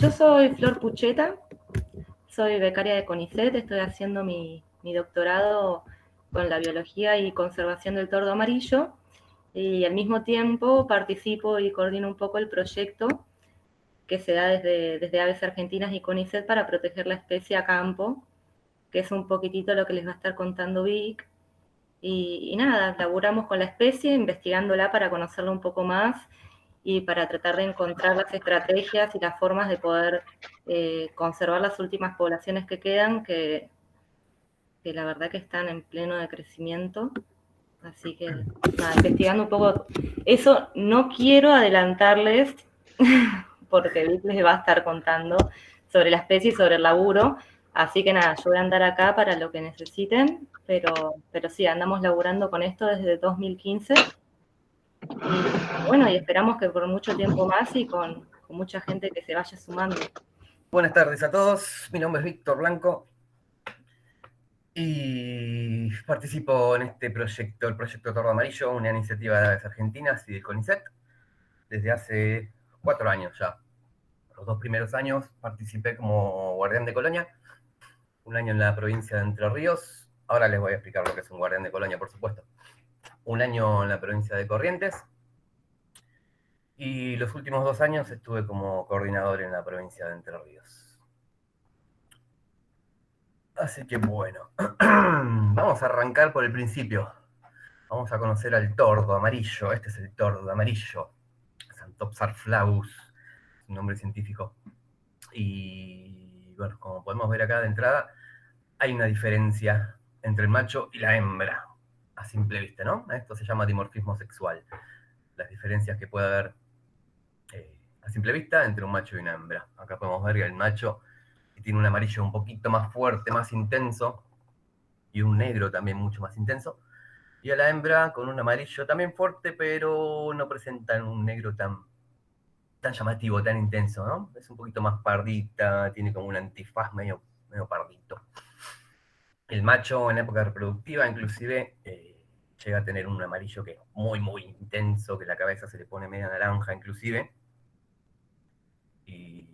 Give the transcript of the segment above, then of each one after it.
Yo soy Flor Pucheta, soy becaria de CONICET, estoy haciendo mi doctorado con la biología y conservación del tordo amarillo y al mismo tiempo participo y coordino un poco el proyecto que se da desde Aves Argentinas y CONICET para proteger la especie a campo, que es un poquitito lo que les va a estar contando Vic. Y nada, laburamos con la especie, investigándola para conocerla un poco más y para tratar de encontrar las estrategias y las formas de poder conservar las últimas poblaciones que quedan, que la verdad que están en pleno decrecimiento. Así que, nada, investigando un poco eso, no quiero adelantarles, porque Vic les va a estar contando sobre la especie y sobre el laburo. Así que nada, yo voy a andar acá para lo que necesiten, pero sí, andamos laburando con esto desde 2015. Y bueno, y esperamos que por mucho tiempo más y con mucha gente que se vaya sumando. Buenas tardes a todos, mi nombre es Víctor Blanco y participo en este proyecto, el proyecto Tordo Amarillo, una iniciativa de Aves Argentinas y de CONICET, desde hace 4 años ya. Los 2 primeros años participé como guardián de colonia, un año en la provincia de Entre Ríos, ahora les voy a explicar lo que es un guardián de colonia, por supuesto. Un año en la provincia de Corrientes, y los últimos 2 años estuve como coordinador en la provincia de Entre Ríos. Así que bueno, vamos a arrancar por el principio. Vamos a conocer al tordo amarillo. Este es el tordo amarillo. Xanthopsis flavus, es un nombre científico. Y bueno, como podemos ver acá de entrada, hay una diferencia entre el macho y la hembra, a simple vista, ¿no? Esto se llama dimorfismo sexual. Las diferencias que puede haber a simple vista entre un macho y una hembra. Acá podemos ver que el macho tiene un amarillo un poquito más fuerte, más intenso, y un negro también mucho más intenso. Y a la hembra con un amarillo también fuerte, pero no presentan un negro tan llamativo, tan intenso, ¿no? Es un poquito más pardita, tiene como un antifaz medio pardito. El macho en época reproductiva inclusive llega a tener un amarillo que es muy intenso, que la cabeza se le pone media naranja inclusive. Y,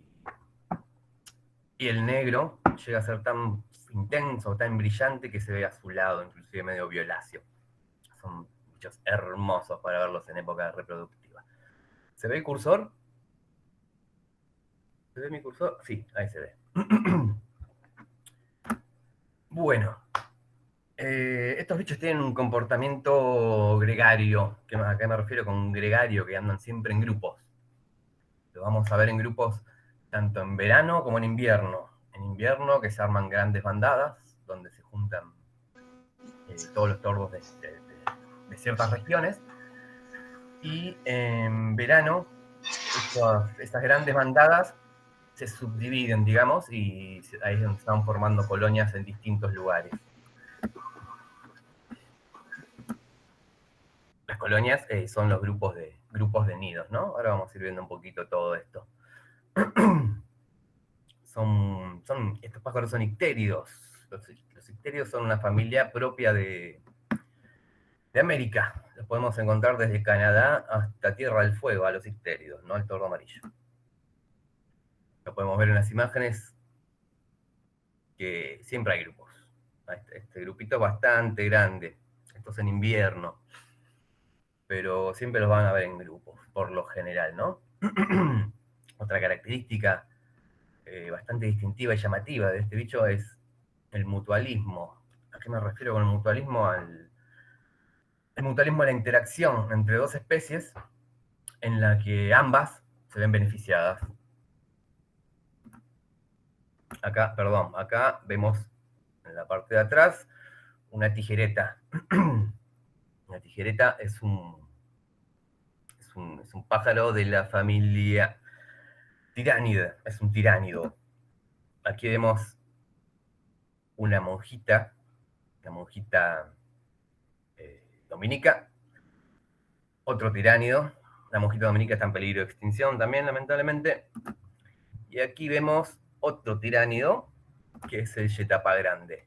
y el negro llega a ser tan intenso, tan brillante que se ve azulado, inclusive medio violáceo. Son bichos hermosos para verlos en época reproductiva. ¿Se ve el cursor? ¿Se ve mi cursor? Sí, ahí se ve. Bueno, estos bichos tienen un comportamiento gregario. ¿A qué me refiero con gregario? Que andan siempre en grupos. Lo vamos a ver en grupos tanto en verano como en invierno. En invierno que se arman grandes bandadas, donde se juntan todos los tordos de ciertas regiones. Y en verano, estas grandes bandadas se subdividen, digamos, y ahí es donde se van formando colonias en distintos lugares. Las colonias son los grupos de nidos, ¿no? Ahora vamos a ir viendo un poquito todo esto. Estos pájaros son ictéridos. Los ictéridos son una familia propia de América. Los podemos encontrar desde Canadá hasta Tierra del Fuego, a los ictéridos, no al tordo amarillo. Lo podemos ver en las imágenes que siempre hay grupos. Este grupito es bastante grande. Esto es en invierno. Pero siempre los van a ver en grupos, por lo general, ¿no? Otra característica bastante distintiva y llamativa de este bicho es el mutualismo. ¿A qué me refiero con el mutualismo? El mutualismo a la interacción entre dos especies en la que ambas se ven beneficiadas. Acá vemos en la parte de atrás una tijereta. Una tijereta es un pájaro de la familia tiránida, es un tiránido. Aquí vemos una monjita dominica, otro tiránido. La monjita dominica está en peligro de extinción también, lamentablemente. Y aquí vemos otro tiránido, que es el yetapa grande.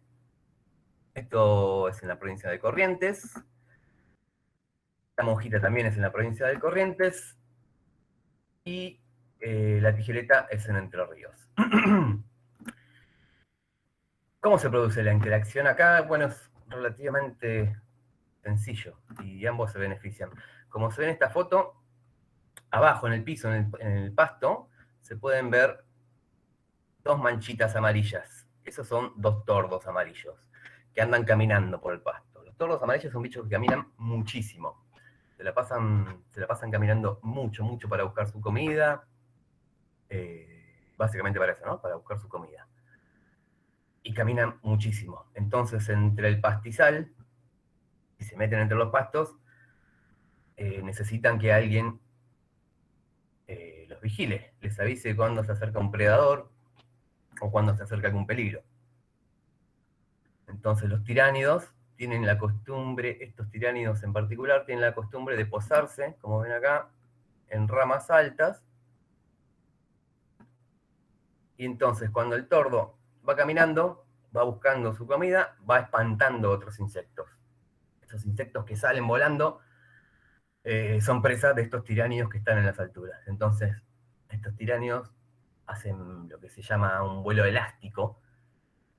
Esto es en la provincia de Corrientes. La monjita también es en la provincia de Corrientes. Y la tijereta es en Entre Ríos. ¿Cómo se produce la interacción acá? Bueno, es relativamente sencillo y ambos se benefician. Como se ve en esta foto, abajo en el piso, en el pasto, se pueden ver dos manchitas amarillas. Esos son dos tordos amarillos que andan caminando por el pasto. Los tordos amarillos son bichos que caminan muchísimo. Se la pasan caminando mucho, mucho para buscar su comida. Básicamente para eso, ¿no? Para buscar su comida. Y caminan muchísimo. Entonces, entre el pastizal, y se meten entre los pastos, necesitan que alguien los vigile, les avise cuando se acerca un predador o cuando se acerca algún peligro. Entonces los tiránidos tienen la costumbre, estos tiránidos en particular, tienen la costumbre de posarse, como ven acá, en ramas altas. Y entonces cuando el tordo va caminando, va buscando su comida, va espantando otros insectos. Esos insectos que salen volando son presas de estos tiránidos que están en las alturas. Entonces, estos tiránidos hacen lo que se llama un vuelo elástico,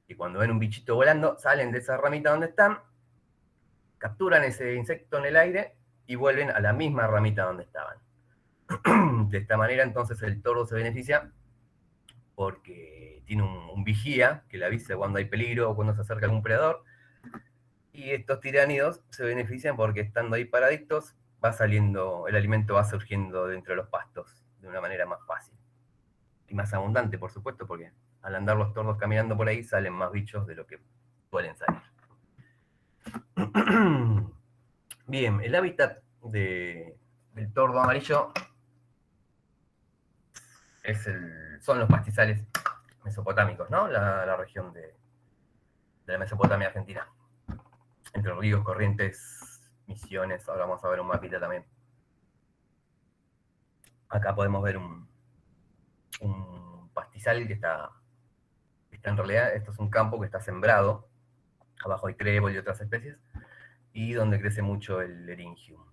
y cuando ven un bichito volando, salen de esa ramita donde están, capturan ese insecto en el aire y vuelven a la misma ramita donde estaban. De esta manera, entonces, el tordo se beneficia porque tiene un vigía que le avisa cuando hay peligro o cuando se acerca algún predador, y estos tiránidos se benefician porque estando ahí paraditos, va saliendo, el alimento va surgiendo dentro de los pastos de una manera más fácil. Y más abundante, por supuesto, porque al andar los tordos caminando por ahí, salen más bichos de lo que suelen salir. Bien, el hábitat del tordo amarillo son los pastizales mesopotámicos, ¿no? La región de la Mesopotamia argentina. Entre ríos, Corrientes, Misiones. Ahora vamos a ver un mapita también. Acá podemos ver un pastizal que está en realidad, esto es un campo que está sembrado. Abajo hay trébol y otras especies, y donde crece mucho el eringium.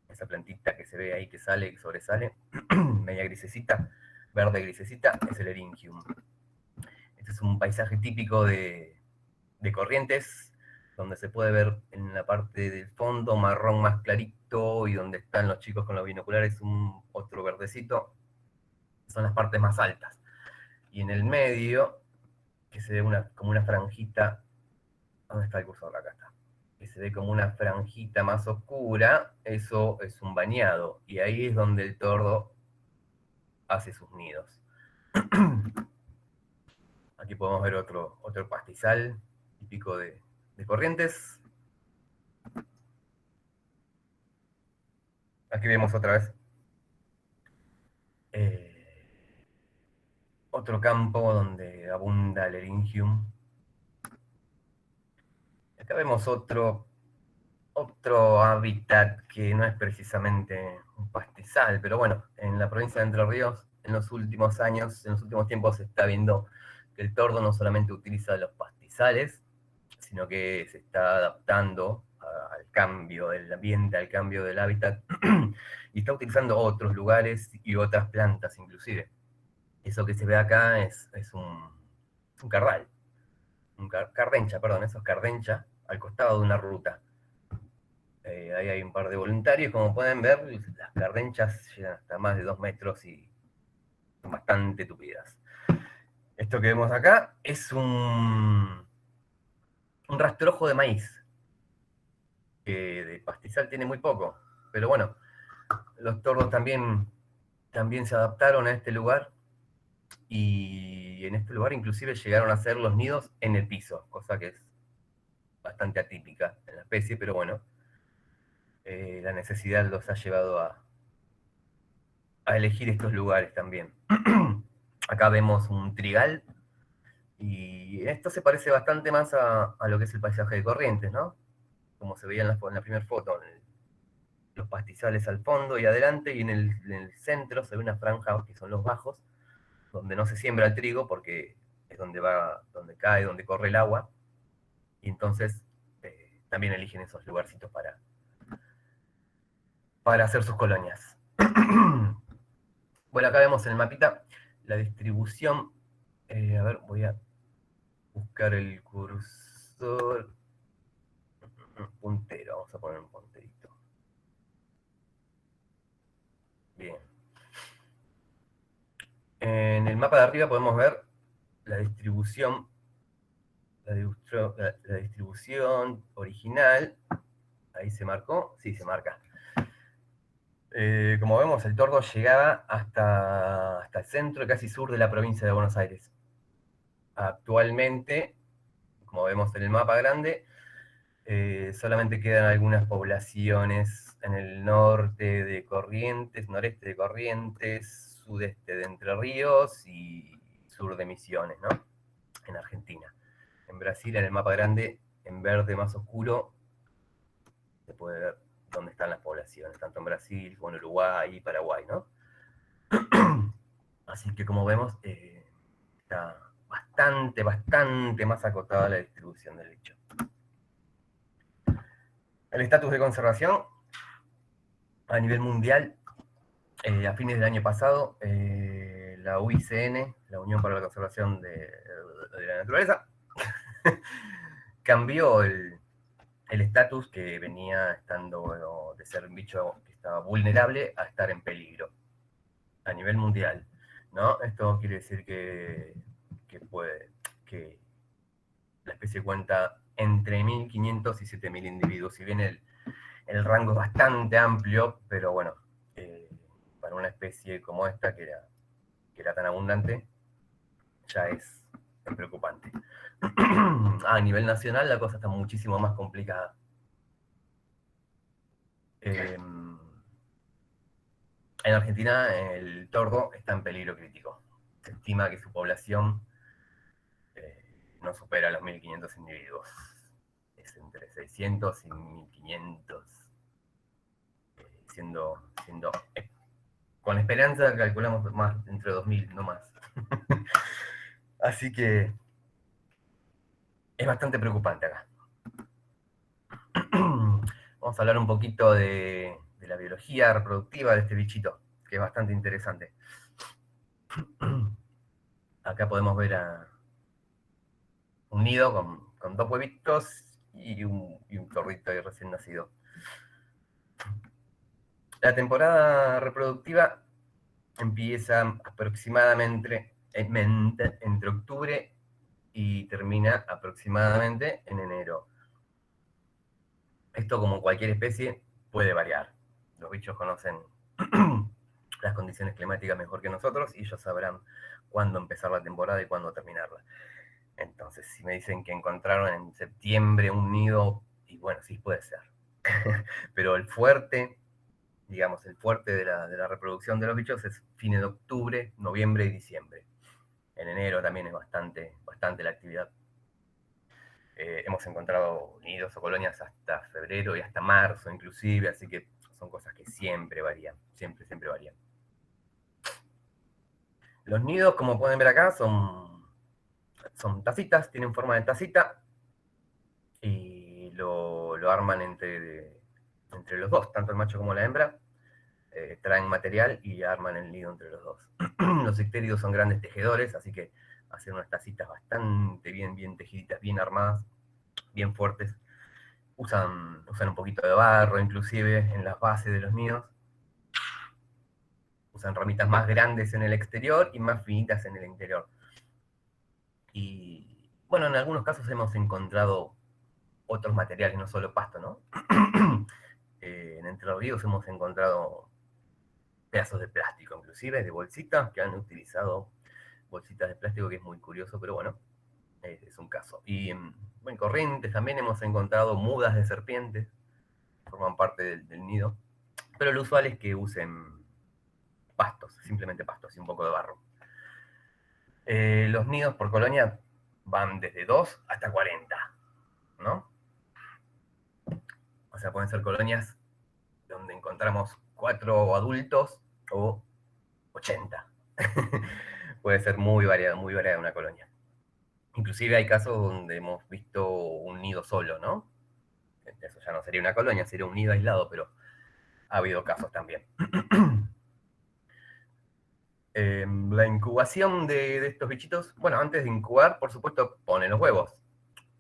Esa plantita que se ve ahí que sale, que sobresale, media grisecita, verde grisecita, es el eringium. Este es un paisaje típico de Corrientes, donde se puede ver en la parte del fondo marrón más clarito, y donde están los chicos con los binoculares otro verdecito, son las partes más altas. Y en el medio, que se ve como una franjita, ¿dónde está el cursor? Acá está. Que se ve como una franjita más oscura, eso es un bañado, y ahí es donde el tordo hace sus nidos. Aquí podemos ver otro pastizal típico de Corrientes. Aquí vemos otra vez otro campo donde abunda el eringium. Acá vemos otro hábitat que no es precisamente un pastizal, pero bueno, en la provincia de Entre Ríos, en los últimos tiempos se está viendo que el tordo no solamente utiliza los pastizales, sino que se está adaptando al cambio del ambiente, al cambio del hábitat, y está utilizando otros lugares y otras plantas inclusive. Eso que se ve acá es un carral, cardencha, perdón, eso es cardencha, al costado de una ruta. Ahí hay un par de voluntarios, como pueden ver, las cardenchas llegan hasta más de 2 metros y son bastante tupidas. Esto que vemos acá es un rastrojo de maíz, que de pastizal tiene muy poco, pero bueno, los tordos también se adaptaron a este lugar, y en este lugar inclusive llegaron a hacer los nidos en el piso, cosa que es bastante atípica en la especie, pero bueno, la necesidad los ha llevado a elegir estos lugares también. Acá vemos un trigal, y esto se parece bastante más a lo que es el paisaje de Corrientes, ¿no? Como se veía en la primera foto, los pastizales al fondo y adelante, y en el centro se ve una franja que son los bajos, donde no se siembra el trigo porque es donde cae, donde corre el agua, y entonces también eligen esos lugarcitos para hacer sus colonias. Bueno, acá vemos en el mapita la distribución. A ver, voy a buscar el cursor. Puntero, vamos a poner un punterito. Bien. En el mapa de arriba podemos ver la distribución, la distribución original. Ahí se marcó, sí, se marca. Como vemos, el tordo llegaba hasta el centro, casi sur de la provincia de Buenos Aires. Actualmente, como vemos en el mapa grande, solamente quedan algunas poblaciones en el norte de Corrientes, noreste de Corrientes, sudeste de Entre Ríos y sur de Misiones, ¿no? En Argentina. En Brasil, en el mapa grande, en verde más oscuro, se puede ver dónde están las poblaciones, tanto en Brasil como en Uruguay y Paraguay, ¿no? Así que como vemos, está bastante más acotada la distribución del bicho. El estatus de conservación a nivel mundial, a fines del año pasado, la UICN, la Unión para la Conservación de la Naturaleza, cambió el estatus que venía estando de ser un bicho que estaba vulnerable a estar en peligro a nivel mundial, ¿no? Esto quiere decir que la especie cuenta entre 1.500 y 7.000 individuos, si bien el rango es bastante amplio, pero bueno, para una especie como esta, que era tan abundante, ya es preocupante. A nivel nacional la cosa está muchísimo más complicada. En Argentina el tordo está en peligro crítico. Se estima que su población no supera los 1.500 individuos. Es entre 600 y 1.500. Siendo con esperanza calculamos más entre 2.000, no más. Así que es bastante preocupante acá. Vamos a hablar un poquito de la biología reproductiva de este bichito, que es bastante interesante. Acá podemos ver un nido con 2 huevitos y un tordito ahí recién nacido. La temporada reproductiva empieza aproximadamente entre octubre y termina aproximadamente en enero. Esto, como cualquier especie, puede variar. Los bichos conocen las condiciones climáticas mejor que nosotros y ellos sabrán cuándo empezar la temporada y cuándo terminarla. Entonces, si me dicen que encontraron en septiembre un nido, y bueno, sí puede ser. Pero el fuerte, digamos, el fuerte de la reproducción de los bichos es fines de octubre, noviembre y diciembre. En enero también es bastante la actividad. Hemos encontrado nidos o colonias hasta febrero y hasta marzo inclusive, así que son cosas que siempre varían, siempre varían. Los nidos, como pueden ver acá, son tacitas, tienen forma de tacita, y lo arman entre los dos, tanto el macho como la hembra, traen material y arman el nido entre los dos. Los ictéridos son grandes tejedores, así que hacen unas tacitas bastante bien tejiditas, bien armadas, bien fuertes. Usan un poquito de barro, inclusive, en las bases de los nidos. Usan ramitas más grandes en el exterior y más finitas en el interior. Y, bueno, en algunos casos hemos encontrado otros materiales, no solo pasto, ¿no? En Entre Ríos hemos encontrado pedazos de plástico, inclusive, de bolsitas que han utilizado bolsitas de plástico, que es muy curioso, pero bueno, es un caso. Y en Corrientes también hemos encontrado mudas de serpientes, que forman parte del nido, pero lo usual es que usen pastos, simplemente pastos y un poco de barro. Los nidos por colonia van desde 2 hasta 40, ¿no? O sea, pueden ser colonias donde encontramos 4 adultos o 80. Puede ser muy variada una colonia. Inclusive hay casos donde hemos visto un nido solo, ¿no? Eso ya no sería una colonia, sería un nido aislado, pero ha habido casos también. La incubación de estos bichitos, bueno, antes de incubar, por supuesto, ponen los huevos.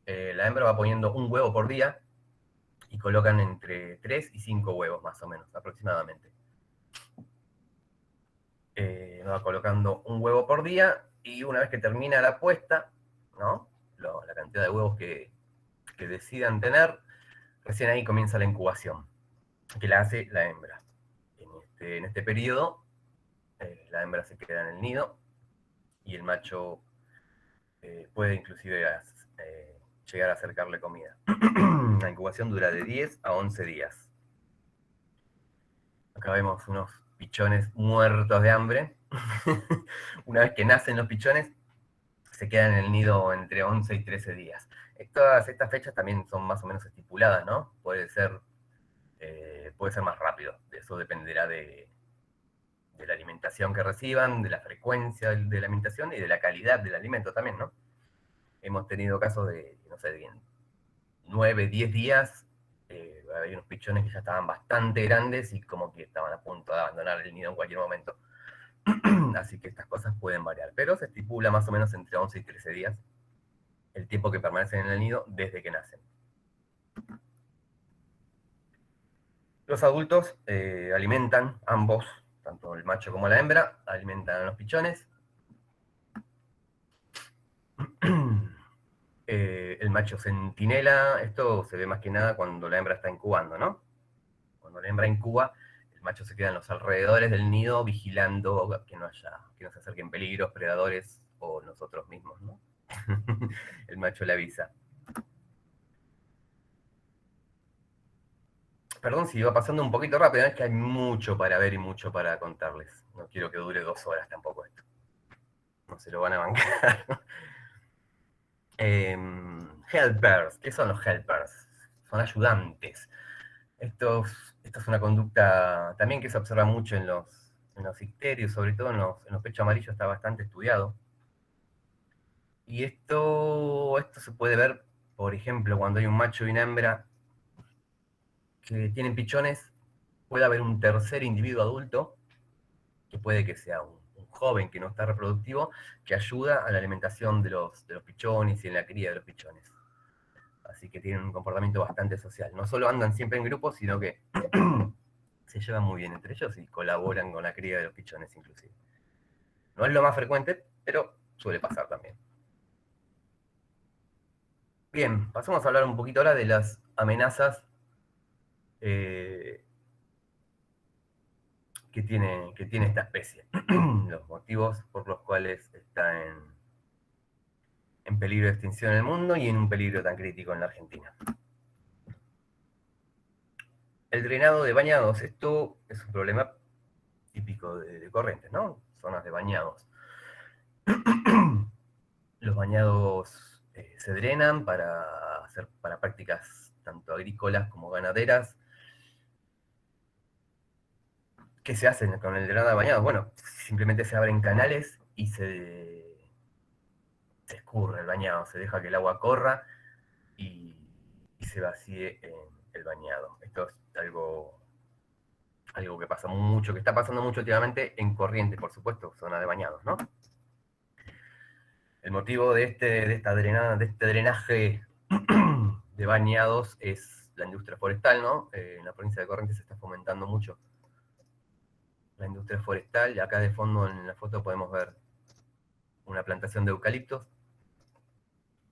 La hembra va poniendo un huevo por día y colocan entre 3 y 5 huevos, más o menos, aproximadamente. Va colocando un huevo por día y una vez que termina la puesta, ¿no? La cantidad de huevos que decidan tener, recién ahí comienza la incubación, que la hace la hembra. En este periodo, la hembra se queda en el nido y el macho puede inclusive llegar a acercarle comida. La incubación dura de 10 a 11 días. Acá vemos unos pichones muertos de hambre. Una vez que nacen los pichones, se quedan en el nido entre 11 y 13 días. Todas estas fechas también son más o menos estipuladas, ¿no? Puede ser más rápido. Eso dependerá de la alimentación que reciban, de la frecuencia de la alimentación y de la calidad del alimento también, ¿no? Hemos tenido casos de, no sé, de 9, 10 días, había unos pichones que ya estaban bastante grandes y como que estaban a punto de abandonar el nido en cualquier momento. Así que estas cosas pueden variar, pero se estipula más o menos entre 11 y 13 días el tiempo que permanecen en el nido desde que nacen. Los adultos alimentan, ambos, tanto el macho como la hembra, alimentan a los pichones. El macho centinela, esto se ve más que nada cuando la hembra está incubando, ¿no? Cuando la hembra incuba, el macho se queda en los alrededores del nido vigilando que no se acerquen peligros, predadores o nosotros mismos, ¿no? El macho le avisa. Perdón si va pasando un poquito rápido, es que hay mucho para ver y mucho para contarles. No quiero que dure 2 horas tampoco esto. No se lo van a bancar. Helpers, ¿qué son los helpers? Son ayudantes. Esto es una conducta también que se observa mucho en los icterios, sobre todo en los pechos amarillos, está bastante estudiado. Y esto se puede ver, por ejemplo, cuando hay un macho y una hembra que tienen pichones, puede haber un tercer individuo adulto, que puede que sea un joven que no está reproductivo, que ayuda a la alimentación de los pichones y en la cría de los pichones. Así que tienen un comportamiento bastante social. No solo andan siempre en grupos, sino que se llevan muy bien entre ellos y colaboran con la cría de los pichones inclusive. No es lo más frecuente, pero suele pasar también. Bien, pasamos a hablar un poquito ahora de las amenazas que tiene esta especie. Los motivos por los cuales está en peligro de extinción en el mundo y en un peligro tan crítico en la Argentina. El drenado de bañados, esto es un problema típico de Corrientes, ¿no? Zonas de bañados. Los bañados se drenan para prácticas tanto agrícolas como ganaderas. ¿Qué se hace con el drenado de bañados? Bueno, simplemente se abren canales y se escurre el bañado, se deja que el agua corra y se vacíe el bañado. Esto es algo que pasa mucho, que está pasando mucho últimamente en Corrientes, por supuesto, zona de bañados, ¿no? El motivo de este drenaje de bañados es la industria forestal, ¿no? En la provincia de Corrientes se está fomentando mucho la industria forestal. Acá de fondo en la foto podemos ver una plantación de eucaliptos.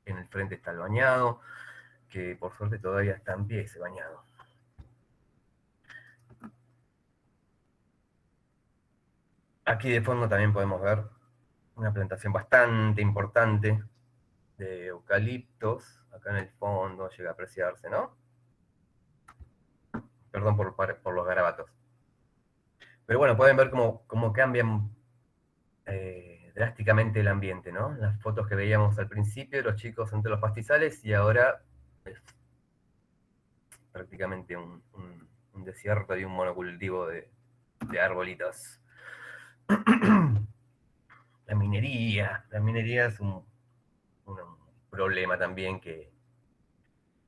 En el frente está el bañado, que por suerte todavía está en pie ese bañado. Aquí de fondo también podemos ver una plantación bastante importante de eucaliptos. Acá en el fondo llega a apreciarse, ¿no? Perdón por los garabatos. Pero bueno, pueden ver cómo cambian drásticamente el ambiente, ¿no? Las fotos que veíamos al principio, los chicos entre los pastizales, y ahora es prácticamente un desierto y un monocultivo de arbolitos. La minería es un problema también que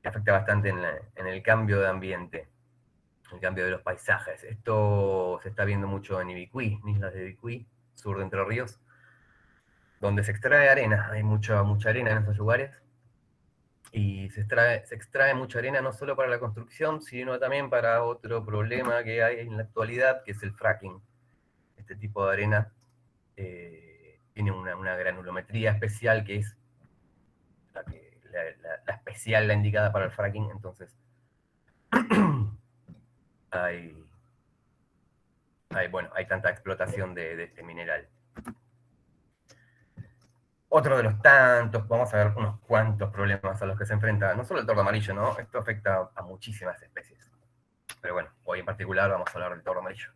afecta bastante en el cambio de ambiente, el cambio de los paisajes. Esto se está viendo mucho en Ibicuí, en islas de Ibicuí, sur de Entre Ríos, donde se extrae arena. Hay mucha arena en esos lugares. Y se extrae mucha arena no solo para la construcción, sino también para otro problema que hay en la actualidad, que es el fracking. Este tipo de arena tiene una granulometría especial que es la especial, la indicada para el fracking. Entonces hay tanta explotación de este mineral. Otro de los tantos, vamos a ver unos cuantos problemas a los que se enfrenta, no solo el tordo amarillo, ¿no? Esto afecta a muchísimas especies. Pero bueno, hoy en particular vamos a hablar del tordo amarillo.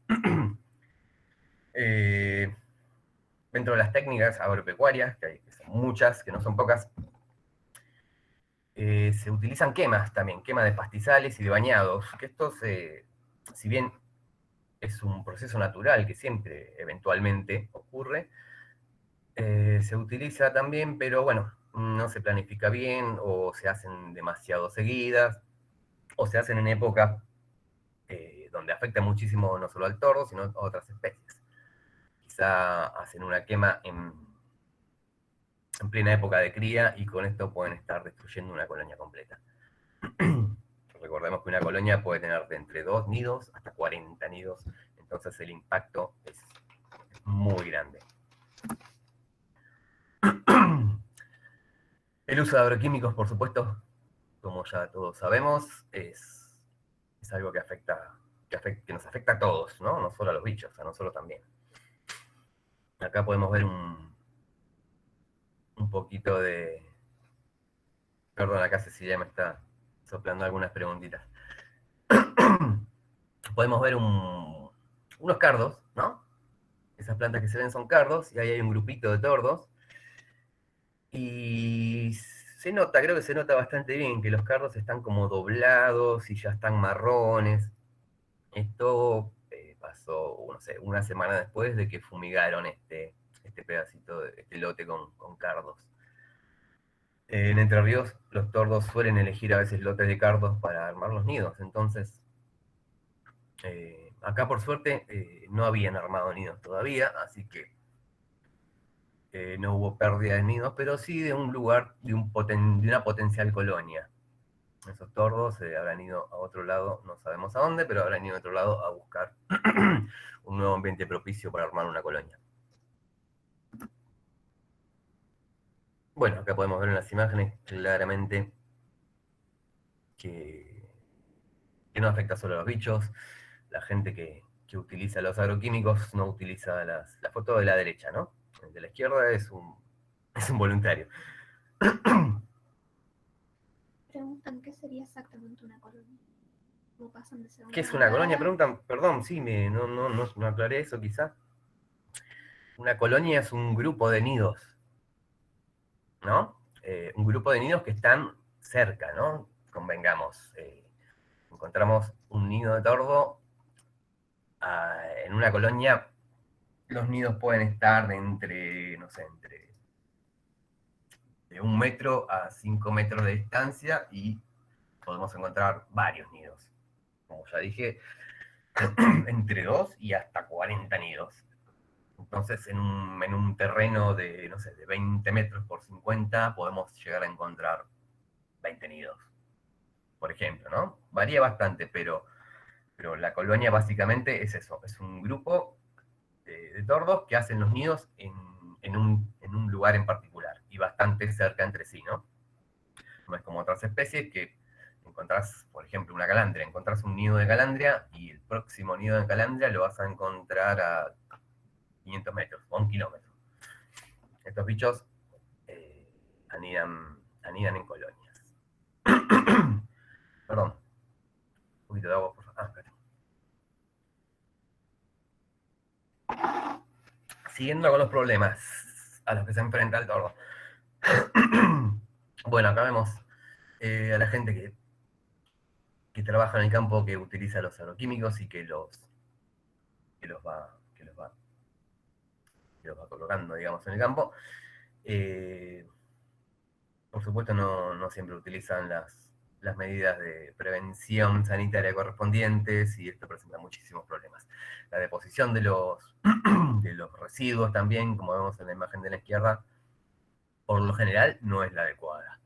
Dentro de las técnicas agropecuarias, que son muchas, que no son pocas, se utilizan quemas también, quema de pastizales y de bañados, que esto, si bien es un proceso natural que siempre eventualmente ocurre, se utiliza también, pero bueno, no se planifica bien, o se hacen demasiado seguidas, o se hacen en épocas donde afecta muchísimo no solo al tordo, sino a otras especies. Quizá hacen una quema en plena época de cría, y con esto pueden estar destruyendo una colonia completa. Recordemos que una colonia puede tener de entre 2 nidos hasta 40 nidos, entonces el impacto es muy grande. El uso de agroquímicos, por supuesto, como ya todos sabemos, es algo que nos afecta a todos, ¿no? No solo a los bichos, a nosotros también. Acá podemos ver un poquito de... Perdón, acá Cecilia me está soplando algunas preguntitas. Podemos ver unos cardos, ¿no? Esas plantas que se ven son cardos, y ahí hay un grupito de tordos. Y se nota, creo que se nota bastante bien, que los cardos están como doblados y ya están marrones. Esto pasó, no sé, una semana después de que fumigaron este pedacito, este lote con cardos. En Entre Ríos, los tordos suelen elegir a veces lotes de cardos para armar los nidos. Entonces, acá por suerte no habían armado nidos todavía, así que no hubo pérdida de nidos, pero sí de un lugar, de una potencial colonia. Esos tordos habrán ido a otro lado, no sabemos a dónde, pero habrán ido a otro lado a buscar un nuevo ambiente propicio para armar una colonia. Bueno, acá podemos ver en las imágenes claramente que no afecta solo a los bichos. La gente que utiliza los agroquímicos no utiliza la foto de la derecha, ¿no? El de la izquierda es un voluntario. Preguntan qué sería exactamente una colonia. ¿Cómo pasan de ser ¿Qué es una colonia? Preguntan, perdón, sí, no aclaré eso quizá. Una colonia es un grupo de nidos, ¿no? Un grupo de nidos que están cerca, ¿no? Convengamos. Encontramos un nido de tordo en una colonia. Los nidos pueden estar de entre 1 metro a 5 metros de distancia, y podemos encontrar varios nidos. Como ya dije, entre 2 y hasta 40 nidos. Entonces, en un terreno de, no sé, de 20 metros por 50, podemos llegar a encontrar 20 nidos, por ejemplo, ¿no? Varía bastante, pero la colonia básicamente es eso, es un grupo de tordos que hacen los nidos en un lugar en particular, y bastante cerca entre sí, ¿no? No es como otras especies que encontrás, por ejemplo, una calandria, encontrás un nido de calandria, y el próximo nido de calandria lo vas a encontrar a 500 metros o 1 kilómetro. Estos bichos anidan en colonias. Perdón. Un poquito de agua, por favor. Espera. Siguiendo con los problemas a los que se enfrenta el tordo. Bueno, acá vemos a la gente que trabaja en el campo, que utiliza los agroquímicos y que los va colocando, digamos, en el campo. Por supuesto, no siempre utilizan las las medidas de prevención sanitaria correspondientes y esto presenta muchísimos problemas. La deposición de los, de los residuos también, como vemos en la imagen de la izquierda, por lo general no es la adecuada.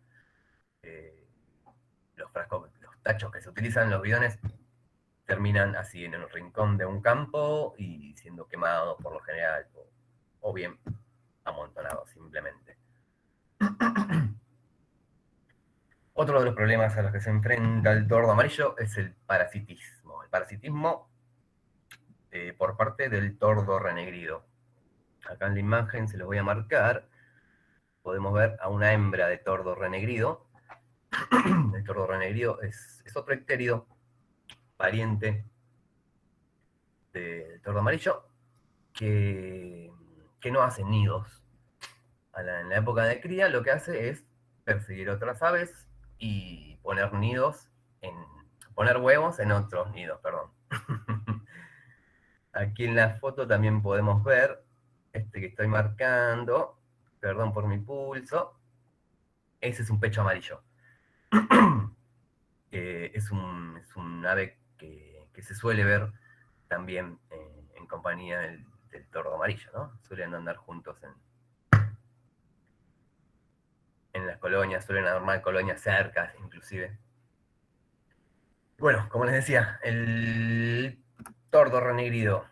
Los frascos, los tachos que se utilizan, los bidones, terminan así en el rincón de un campo y siendo quemados por lo general, o bien amontonados simplemente. Otro de los problemas a los que se enfrenta el tordo amarillo es el parasitismo. El parasitismo por parte del tordo renegrido. Acá en la imagen se los voy a marcar. Podemos ver a una hembra de tordo renegrido. El tordo renegrido es otro icterido, pariente del tordo amarillo, que no hace nidos. En la época de cría lo que hace es perseguir otras aves y poner huevos en otros nidos, perdón. Aquí en la foto también podemos ver este que estoy marcando, perdón por mi pulso, ese es un pecho amarillo. Es un ave que se suele ver también en compañía del tordo amarillo, ¿no? Suelen andar juntos en las colonias, suelen armar colonias cercas, inclusive. Bueno, como les decía, el tordo renegrido.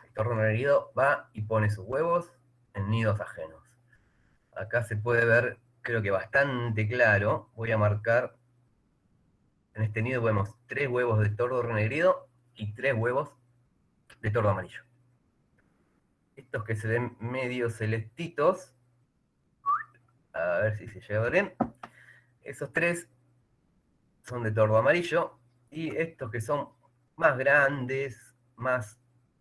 El tordo renegrido va y pone sus huevos en nidos ajenos. Acá se puede ver, creo que bastante claro. Voy a marcar, en este nido vemos 3 huevos de tordo renegrido y 3 huevos de tordo amarillo. Estos que se ven medio celestitos, a ver si se llega a ver bien, esos 3 son de tordo amarillo, y estos que son más grandes, más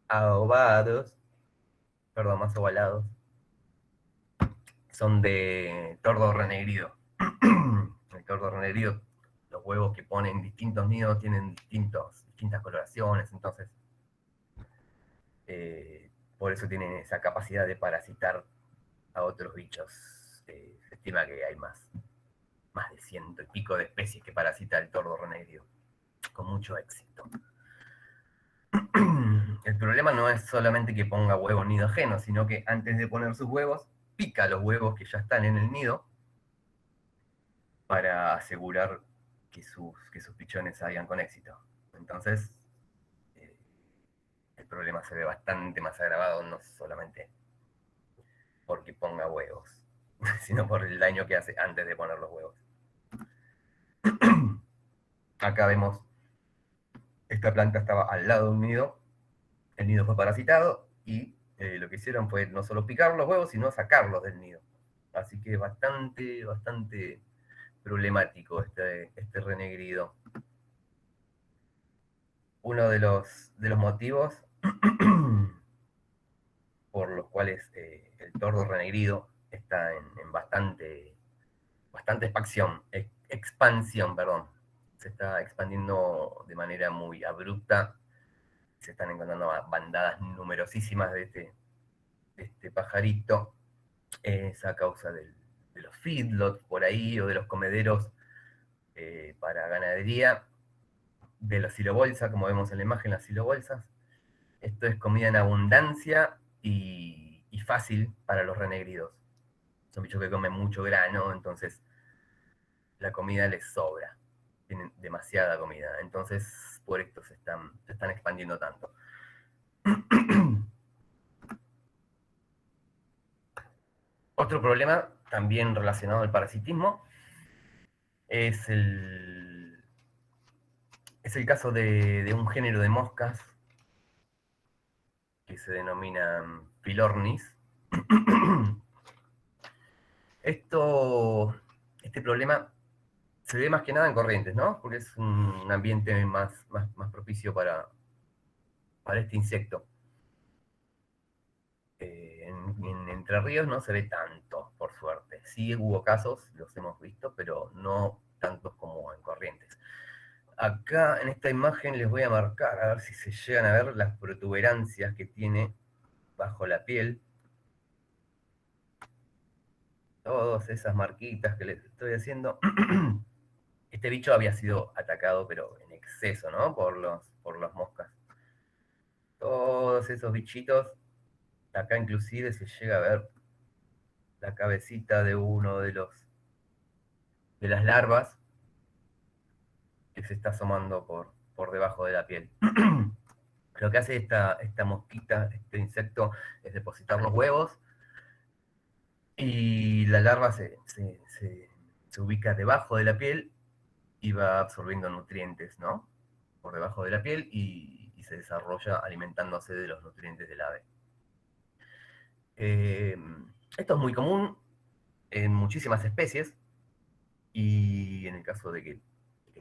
ovalados, son de tordo renegrido. El tordo renegrido, los huevos que ponen distintos nidos tienen distintas coloraciones, entonces por eso tienen esa capacidad de parasitar a otros bichos. Se estima que hay más de 100 y pico de especies que parasita el tordo renegrido, con mucho éxito. El problema no es solamente que ponga huevos en nido ajeno, sino que antes de poner sus huevos, pica los huevos que ya están en el nido para asegurar que sus pichones salgan con éxito. Entonces, el problema se ve bastante más agravado, no solamente porque ponga huevos, sino por el daño que hace antes de poner los huevos. Acá vemos, esta planta estaba al lado de un nido, el nido fue parasitado y lo que hicieron fue no solo picar los huevos, sino sacarlos del nido. Así que bastante problemático este renegrido. Uno de los motivos por los cuales el tordo renegrido está en bastante expansión, perdón. Se está expandiendo de manera muy abrupta. Se están encontrando bandadas numerosísimas de este pajarito. Es a causa de los feedlots por ahí, o de los comederos para ganadería, de la silobolsa, como vemos en la imagen, las silobolsas. Esto es comida en abundancia y fácil para los renegridos. Son bichos que comen mucho grano, entonces la comida les sobra. Tienen demasiada comida, entonces por esto se están expandiendo tanto. Otro problema, también relacionado al parasitismo, es el caso de un género de moscas que se denominan Phylornis. Este problema se ve más que nada en Corrientes, ¿no? Porque es un ambiente más propicio para este insecto. En Entre Ríos no se ve tanto, por suerte. Sí hubo casos, los hemos visto, pero no tantos como en Corrientes. Acá en esta imagen les voy a marcar, a ver si se llegan a ver las protuberancias que tiene bajo la piel. Todas esas marquitas que les estoy haciendo Este bicho había sido atacado, pero en exceso, ¿no? Por las moscas. Todos esos bichitos, acá inclusive se llega a ver la cabecita de uno de las larvas que se está asomando por debajo de la piel. Lo que hace esta mosquita, este insecto, es depositar los huevos y la larva se ubica debajo de la piel y va absorbiendo nutrientes, ¿no? Por debajo de la piel y se desarrolla alimentándose de los nutrientes del ave. Esto es muy común en muchísimas especies y en el caso de que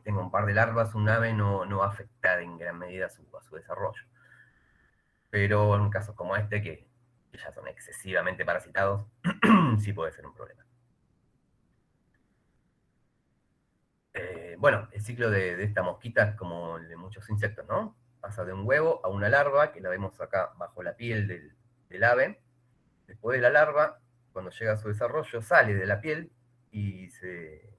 tenga un par de larvas, un ave no va a afectar en gran medida a su desarrollo. Pero en casos como este, que ya son excesivamente parasitados, sí puede ser un problema. Bueno, el ciclo de esta mosquita es como el de muchos insectos, ¿no? Pasa de un huevo a una larva, que la vemos acá bajo la piel del ave. Después de la larva, cuando llega a su desarrollo, sale de la piel y se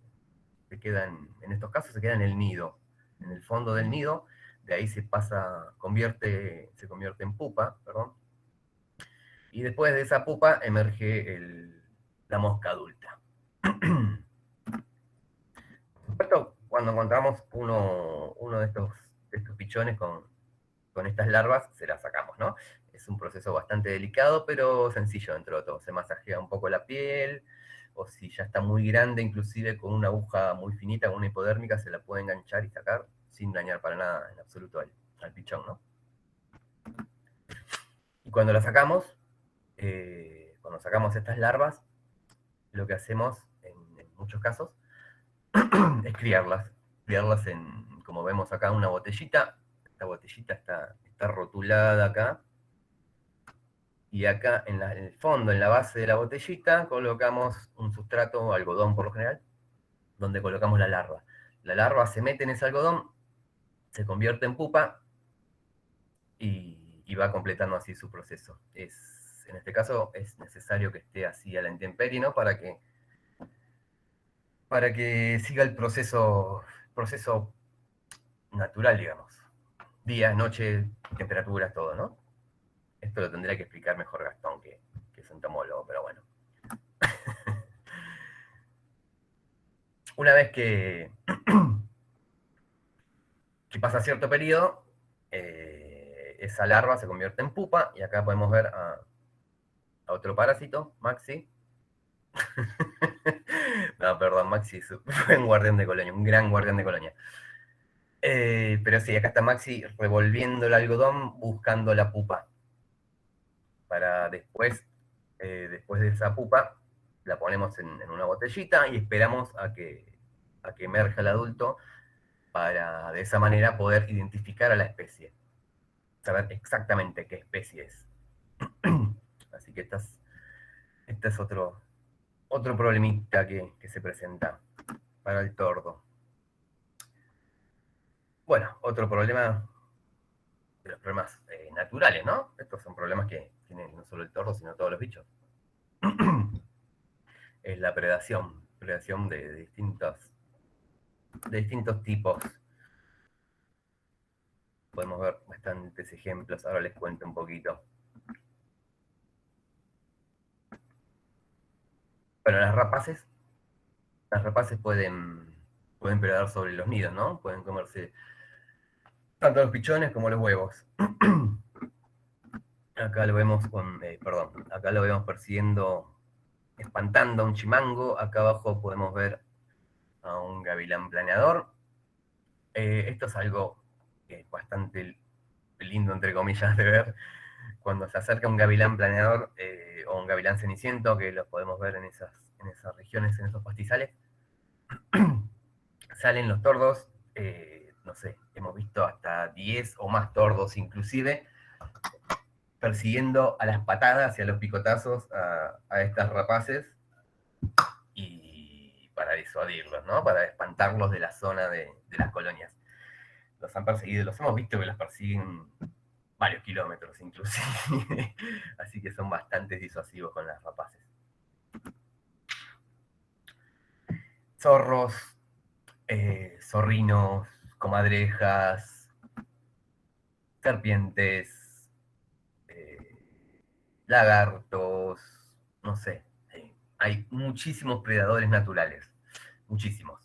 queda, en estos casos, se queda en el nido, en el fondo del nido. De ahí se convierte en pupa, perdón. Y después de esa pupa emerge la mosca adulta. Por supuesto, cuando encontramos uno de estos pichones con estas larvas, se las sacamos, ¿no? Es un proceso bastante delicado, pero sencillo dentro de todo. Se masajea un poco la piel, o si ya está muy grande, inclusive con una aguja muy finita, con una hipodérmica, se la puede enganchar y sacar sin dañar para nada en absoluto al pichón, ¿no? Y cuando la sacamos, cuando sacamos estas larvas, lo que hacemos en muchos casos es criarlas como vemos acá, una botellita. Esta botellita está rotulada acá, y acá en el fondo, en la base de la botellita, colocamos un sustrato, algodón por lo general, donde colocamos la larva. La larva se mete en ese algodón, se convierte en pupa y va completando así su proceso. En este caso es necesario que esté así a la intemperie, ¿no? Para que siga el proceso natural, digamos. Día, noche, temperaturas, todo, ¿no? Esto lo tendría que explicar mejor Gastón, que es entomólogo, pero bueno. Una vez que pasa cierto periodo, esa larva se convierte en pupa, y acá podemos ver a otro parásito, Maxi. No, perdón, Maxi fue un guardián de colonia, un gran guardián de colonia. Pero sí, acá está Maxi revolviendo el algodón, buscando la pupa. Para después de esa pupa, la ponemos en una botellita y esperamos a que emerja el adulto, para de esa manera poder identificar a la especie, saber exactamente qué especie es. Así que este es otro problemita que se presenta para el tordo. Bueno, otro problema de los problemas naturales, ¿no? Estos son problemas que tienen no solo el tordo, sino todos los bichos. Es la predación de distintos tipos. Podemos ver bastantes ejemplos, ahora les cuento un poquito. Bueno, las rapaces pueden predar sobre los nidos, ¿no? Pueden comerse tanto los pichones como los huevos. Acá lo vemos acá lo vemos persiguiendo, espantando a un chimango. Acá abajo podemos ver a un gavilán planeador. Esto es algo bastante lindo, entre comillas, de ver. Cuando se acerca un gavilán planeador o un gavilán ceniciento, que los podemos ver en esas regiones, en esos pastizales, salen los tordos, no sé, hemos visto hasta 10 o más tordos inclusive, persiguiendo a las patadas y a los picotazos a estas rapaces, y para disuadirlos, ¿no? Para espantarlos de la zona de las colonias. Los han perseguido, los hemos visto que los persiguen varios kilómetros inclusive, así que son bastante disuasivos con las rapaces. Zorros, zorrinos, comadrejas, serpientes, lagartos, no sé. Hay muchísimos predadores naturales, muchísimos.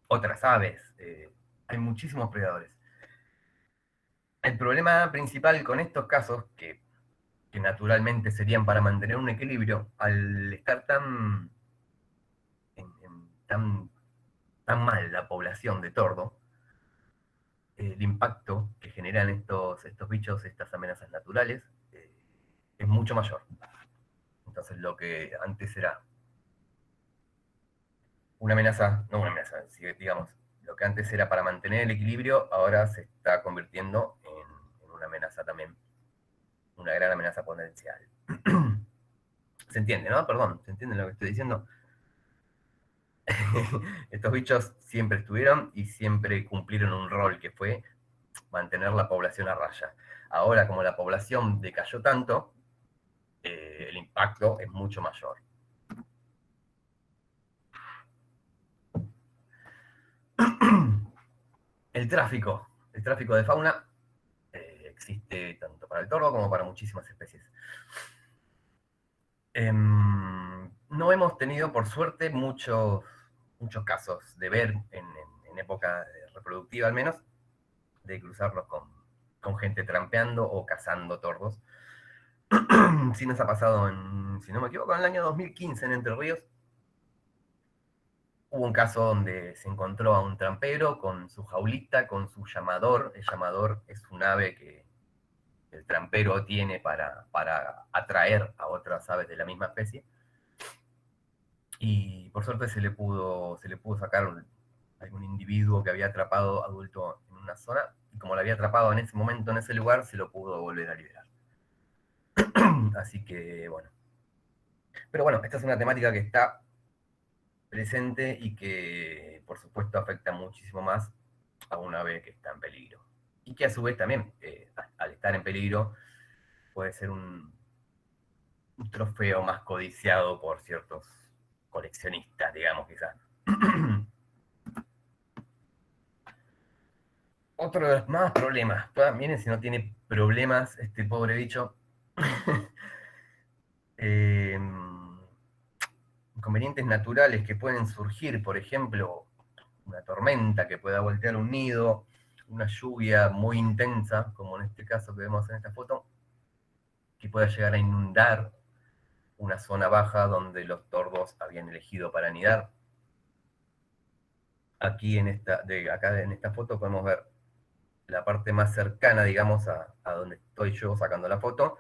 Otras aves, hay muchísimos predadores. El problema principal con estos casos, que naturalmente serían para mantener un equilibrio, al estar tan mal la población de tordo, el impacto que generan estos bichos, estas amenazas naturales, es mucho mayor. Entonces lo que antes era una amenaza, no una amenaza, digamos, lo que antes era para mantener el equilibrio, ahora se está convirtiendo en una amenaza también, una gran amenaza potencial. ¿Se entiende, no? Perdón, ¿se entiende lo que estoy diciendo? Estos bichos siempre estuvieron y siempre cumplieron un rol que fue mantener la población a raya. Ahora, como la población decayó tanto, el impacto es mucho mayor. El tráfico de fauna existe tanto para el tordo como para muchísimas especies. No hemos tenido, por suerte, muchos casos de ver en época reproductiva al menos, de cruzarlos con gente trampeando o cazando tordos. Sí nos ha pasado, si no me equivoco, en el año 2015 en Entre Ríos. Hubo un caso donde se encontró a un trampero con su jaulita, con su llamador. El llamador es un ave que el trampero tiene para atraer a otras aves de la misma especie. Y por suerte se le pudo sacar algún individuo que había atrapado adulto en una zona, y como lo había atrapado en ese momento, en ese lugar, se lo pudo volver a liberar. Así que, bueno. Pero bueno, esta es una temática que está presente y que, por supuesto, afecta muchísimo más a un ave que está en peligro. Y que a su vez también, al estar en peligro, puede ser un trofeo más codiciado por ciertos coleccionistas, digamos, quizás. Otro de los más problemas, miren si no tiene problemas este pobre bicho. Inconvenientes naturales que pueden surgir, por ejemplo, una tormenta que pueda voltear un nido, una lluvia muy intensa, como en este caso que vemos en esta foto, que pueda llegar a inundar una zona baja donde los tordos habían elegido para anidar. Aquí acá en esta foto podemos ver la parte más cercana, digamos, a donde estoy yo sacando la foto.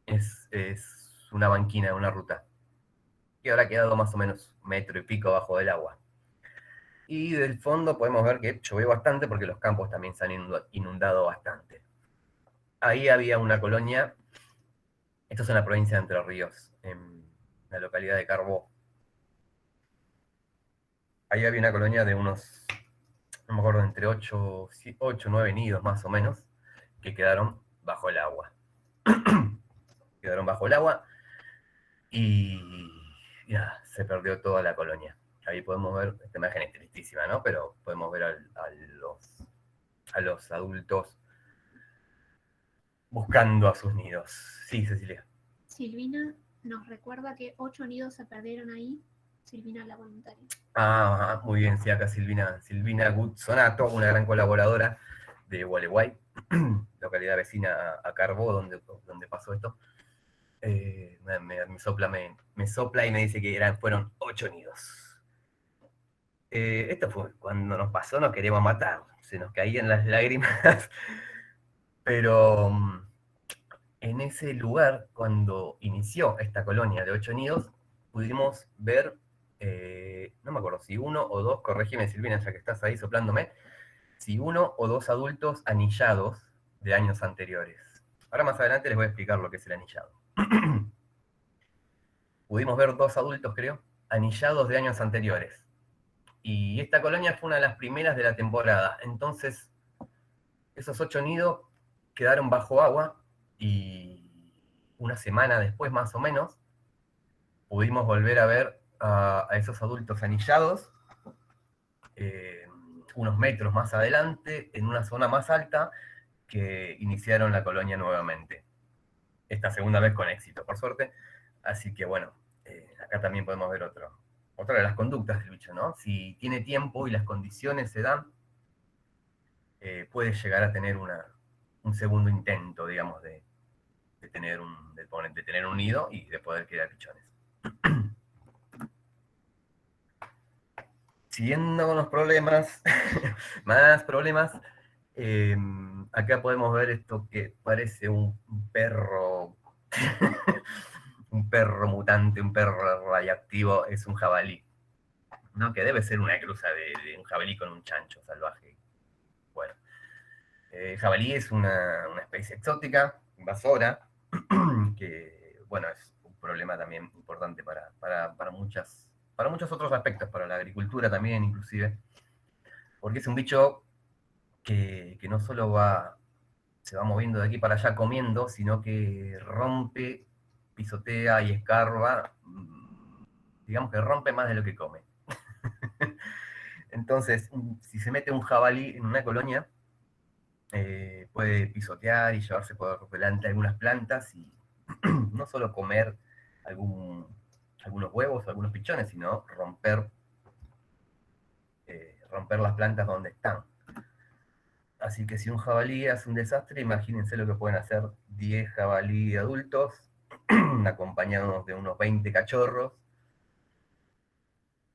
es una banquina de una ruta que habrá quedado más o menos 1,5 metros abajo del agua. Y del fondo podemos ver que llovió bastante porque los campos también se han inundado bastante. Ahí había una colonia, esto es en la provincia de Entre Ríos, en la localidad de Carbó. Ahí había una colonia de unos, no me acuerdo, entre 8 o 9 nidos más o menos, que quedaron bajo el agua. Quedaron bajo el agua y ya, se perdió toda la colonia. Ahí podemos ver, esta imagen es tristísima, ¿no? Pero podemos ver a los adultos buscando a sus nidos. Sí, Cecilia. Silvina nos recuerda que 8 nidos se perdieron ahí. Silvina la voluntaria. Ah, muy bien, sí, acá Silvina Guzzonato, una gran colaboradora de Gualeguay, localidad vecina a Carbó, donde pasó esto. Me sopla y me dice que fueron 8 nidos. Esto fue cuando nos pasó, nos queríamos matar, se nos caían las lágrimas, pero en ese lugar, cuando inició esta colonia de 8 nidos, pudimos ver, no me acuerdo si 1 o 2, corrígeme Silvina, ya que estás ahí soplándome, si 1 o 2 adultos anillados de años anteriores. Ahora más adelante les voy a explicar lo que es el anillado. Pudimos ver 2 adultos, creo, anillados de años anteriores. Y esta colonia fue una de las primeras de la temporada. Entonces, esos 8 nidos quedaron bajo agua y una semana después, más o menos, pudimos volver a ver a esos adultos anillados unos metros más adelante, en una zona más alta, que iniciaron la colonia nuevamente. Esta segunda vez con éxito, por suerte. Así que bueno, acá también podemos ver otra de las conductas del bicho, ¿no? Si tiene tiempo y las condiciones se dan, puede llegar a tener un segundo intento, digamos, de tener un nido y de poder criar pichones. Siguiendo con los problemas, más problemas, acá podemos ver esto que parece un perro, un perro mutante, un perro radiactivo, es un jabalí, ¿no? Que debe ser una cruza de un jabalí con un chancho salvaje. Bueno, el jabalí es una especie exótica, invasora, que, bueno, es un problema también importante para muchos otros aspectos, para la agricultura también, inclusive, porque es un bicho que no solo se va moviendo de aquí para allá comiendo, sino que rompe, pisotea y escarba, digamos que rompe más de lo que come. Entonces, si se mete un jabalí en una colonia, puede pisotear y llevarse por delante algunas plantas y no solo comer algunos huevos o algunos pichones, sino romper las plantas donde están. Así que si un jabalí hace un desastre, imagínense lo que pueden hacer 10 jabalí adultos, acompañados de unos 20 cachorros.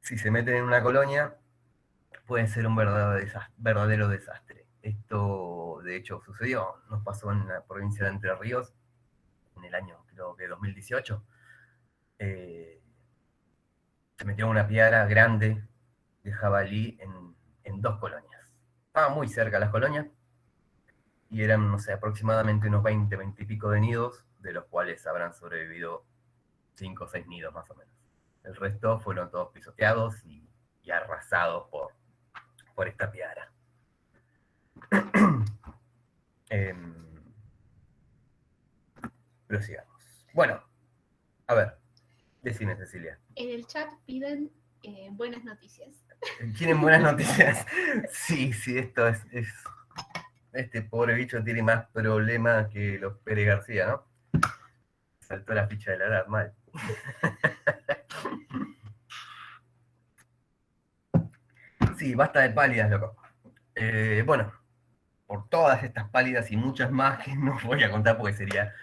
Si se meten en una colonia, puede ser un verdadero desastre. Esto, de hecho, sucedió, nos pasó en la provincia de Entre Ríos, en el año, creo que 2018. Se metió una piara grande de jabalí en 2 colonias. Estaban muy cerca las colonias, y eran, no sé, aproximadamente unos 20 y pico de nidos, de los cuales habrán sobrevivido 5 o 6 nidos más o menos. El resto fueron todos pisoteados y arrasados por esta piara. Prosigamos. Bueno, a ver, decime, Cecilia. En el chat piden buenas noticias. ¿Quieren buenas noticias? Sí, esto es... Este pobre bicho tiene más problemas que los Pérez García, ¿no? Saltó la ficha de la edad, mal. Sí, basta de pálidas, loco. Bueno, por todas estas pálidas y muchas más que no voy a contar porque sería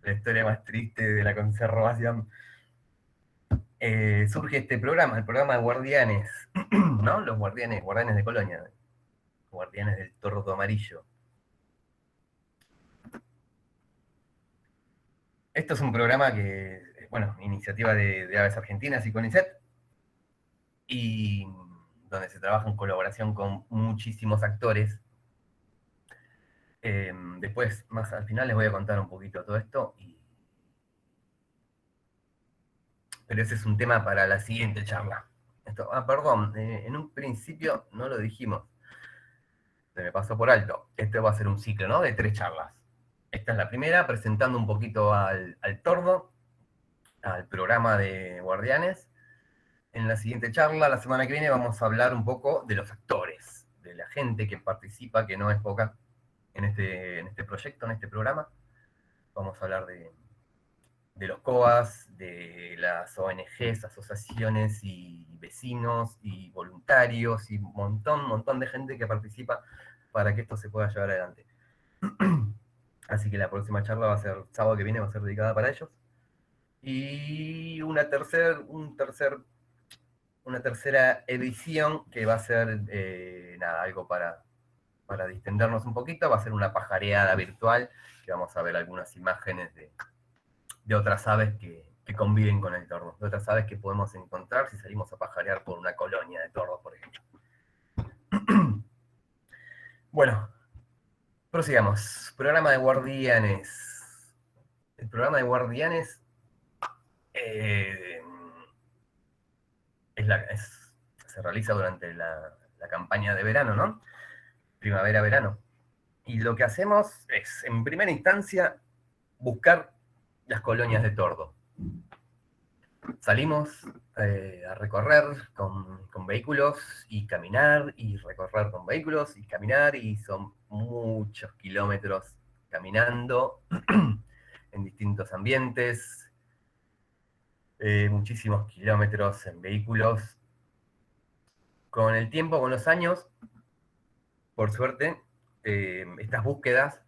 la historia más triste de la conservación, surge este programa, el programa de Guardianes, ¿no? Los guardianes de Colonia, guardianes del tordo amarillo. Esto es un programa que, bueno, iniciativa de Aves Argentinas y CONICET, y donde se trabaja en colaboración con muchísimos actores. Después, más al final, les voy a contar un poquito todo esto, pero ese es un tema para la siguiente charla. Perdón, en un principio no lo dijimos, se me pasó por alto. Esto va a ser un ciclo, ¿no? De 3 charlas. Esta es la primera, presentando un poquito al tordo, al programa de Guardianes. En la siguiente charla, la semana que viene, vamos a hablar un poco de los actores, de la gente que participa, que no es poca, en este proyecto, en este programa. Vamos a hablar de los COAS, de las ONGs, asociaciones y vecinos y voluntarios y un montón de gente que participa para que esto se pueda llevar adelante. Así que la próxima charla va a ser, sábado que viene, va a ser dedicada para ellos. Y una tercera edición que va a ser, algo para distendernos un poquito, va a ser una pajareada virtual, que vamos a ver algunas imágenes de otras aves que conviven con el tordo, de otras aves que podemos encontrar si salimos a pajarear por una colonia de tordos, por ejemplo. Bueno, prosigamos. Programa de Guardianes. El programa de Guardianes se realiza durante la campaña de verano, ¿no? Primavera-verano. Y lo que hacemos es, en primera instancia, buscar las colonias de tordo. salimos a recorrer con vehículos y caminar, y recorrer con vehículos y caminar, y son muchos kilómetros caminando en distintos ambientes, muchísimos kilómetros en vehículos. Con el tiempo, con los años, por suerte, estas búsquedas,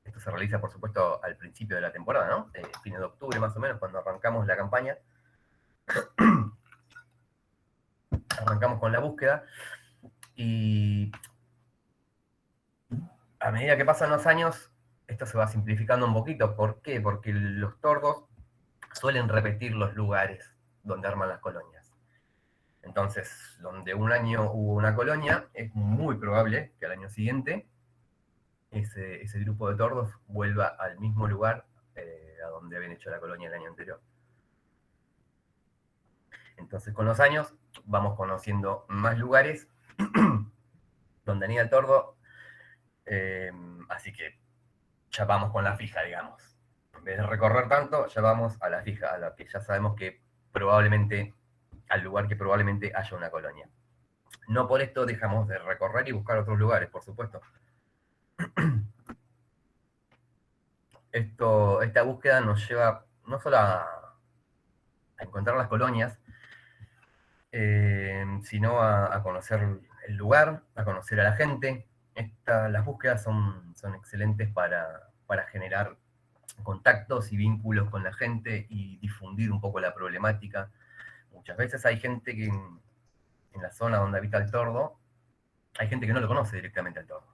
esto se realiza por supuesto al principio de la temporada, ¿no? Fines de octubre más o menos, cuando arrancamos la campaña, arrancamos con la búsqueda, y a medida que pasan los años, esto se va simplificando un poquito. ¿Por qué? Porque los tordos suelen repetir los lugares donde arman las colonias. Entonces, donde un año hubo una colonia, es muy probable que al año siguiente ese grupo de tordos vuelva al mismo lugar a donde habían hecho la colonia el año anterior. Entonces, con los años, vamos conociendo más lugares donde anida el tordo, así que ya vamos con la fija, digamos. En vez de recorrer tanto, ya vamos a la fija, a la que ya sabemos que probablemente, al lugar que probablemente haya una colonia. No por esto dejamos de recorrer y buscar otros lugares, por supuesto. Esta búsqueda nos lleva no solo a encontrar las colonias, sino a conocer el lugar, a conocer a la gente. Las búsquedas son excelentes para generar contactos y vínculos con la gente y difundir un poco la problemática. Muchas veces hay gente que en la zona donde habita el tordo, hay gente que no lo conoce directamente al tordo.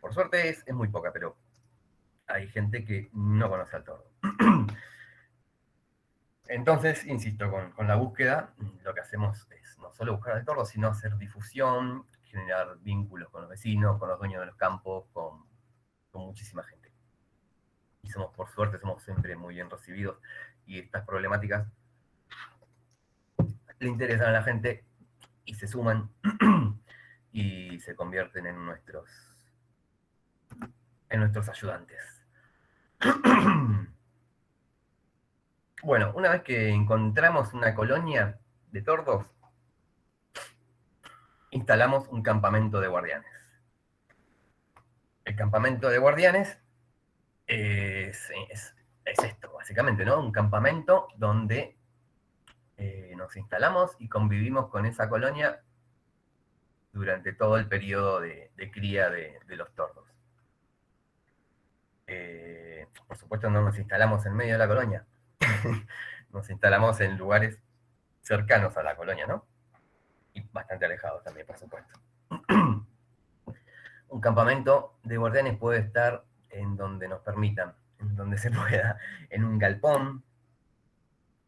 Por suerte es muy poca, pero hay gente que no conoce al tordo. Entonces, insisto, con la búsqueda, lo que hacemos es no solo buscar al tordo, sino hacer difusión, generar vínculos con los vecinos, con los dueños de los campos, con muchísima gente. Y por suerte, somos siempre muy bien recibidos, y estas problemáticas le interesan a la gente y se suman y se convierten en nuestros ayudantes. Bueno, una vez que encontramos una colonia de tordos, instalamos un campamento de guardianes. El campamento de guardianes es esto, básicamente, ¿no? Un campamento donde nos instalamos y convivimos con esa colonia durante todo el periodo de cría de los tordos. Por supuesto, no nos instalamos en medio de la colonia. Nos instalamos en lugares cercanos a la colonia, ¿no? Y bastante alejados también, por supuesto. Un campamento de guardianes puede estar en donde nos permitan, en donde se pueda, en un galpón,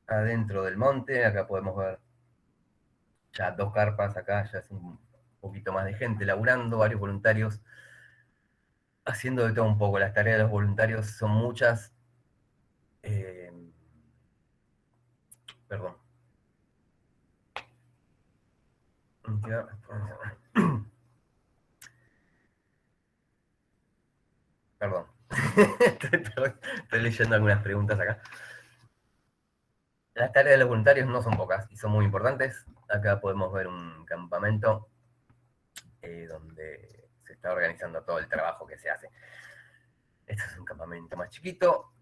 adentro del monte. Acá podemos ver ya 2 carpas, acá ya es un poquito más de gente laburando, varios voluntarios haciendo de todo un poco. Las tareas de los voluntarios son muchas. Perdón. Perdón. Estoy leyendo algunas preguntas acá. Las tareas de los voluntarios no son pocas y son muy importantes. Acá podemos ver un campamento donde se está organizando todo el trabajo que se hace. Este es un campamento más chiquito.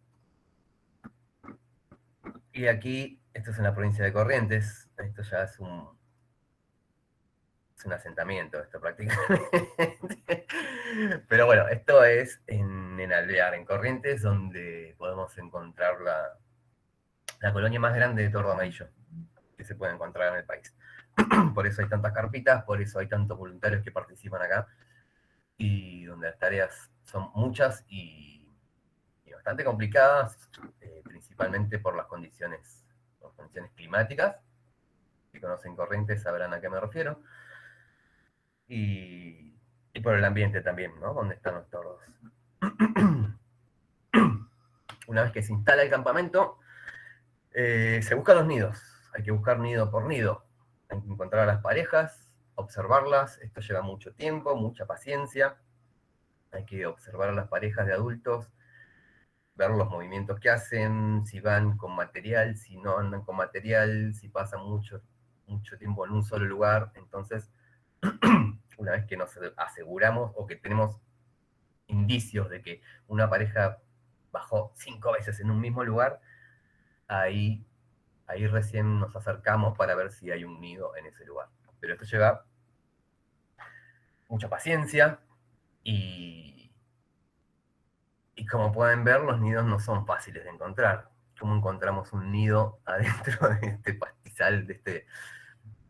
Y aquí, esto es en la provincia de Corrientes. Esto ya es un asentamiento, esto prácticamente. Pero bueno, esto es en Alvear, en Corrientes, donde podemos encontrar la colonia más grande de tordo amarillo que se puede encontrar en el país. Por eso hay tantas carpitas, por eso hay tantos voluntarios que participan acá, y donde las tareas son muchas y bastante complicadas, principalmente por las condiciones climáticas. Si conocen Corrientes sabrán a qué me refiero. Y por el ambiente también, ¿no? Donde están los tordos. Una vez que se instala el campamento, se buscan los nidos. Hay que buscar nido por nido. Hay que encontrar a las parejas, observarlas. Esto lleva mucho tiempo, mucha paciencia. Hay que observar a las parejas de adultos, ver los movimientos que hacen, si van con material, si no andan con material, si pasan mucho tiempo en un solo lugar. Entonces, una vez que nos aseguramos o que tenemos indicios de que una pareja bajó 5 veces en un mismo lugar, ahí recién nos acercamos para ver si hay un nido en ese lugar. Pero esto lleva mucha paciencia y como pueden ver, los nidos no son fáciles de encontrar. ¿Cómo encontramos un nido adentro de este pastizal,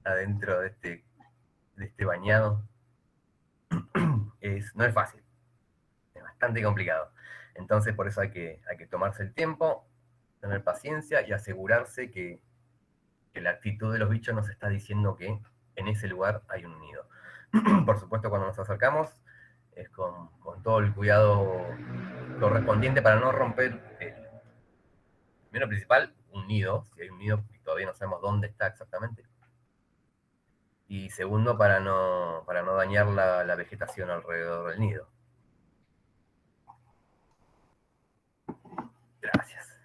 adentro de este bañado? No es fácil, es bastante complicado. Entonces por eso hay que tomarse el tiempo, tener paciencia y asegurarse que la actitud de los bichos nos está diciendo que en ese lugar hay un nido. Por supuesto, cuando nos acercamos, es con todo el cuidado correspondiente para no romper, primero principal, un nido, si hay un nido y todavía no sabemos dónde está exactamente. Y segundo, para no dañar la vegetación alrededor del nido. Gracias.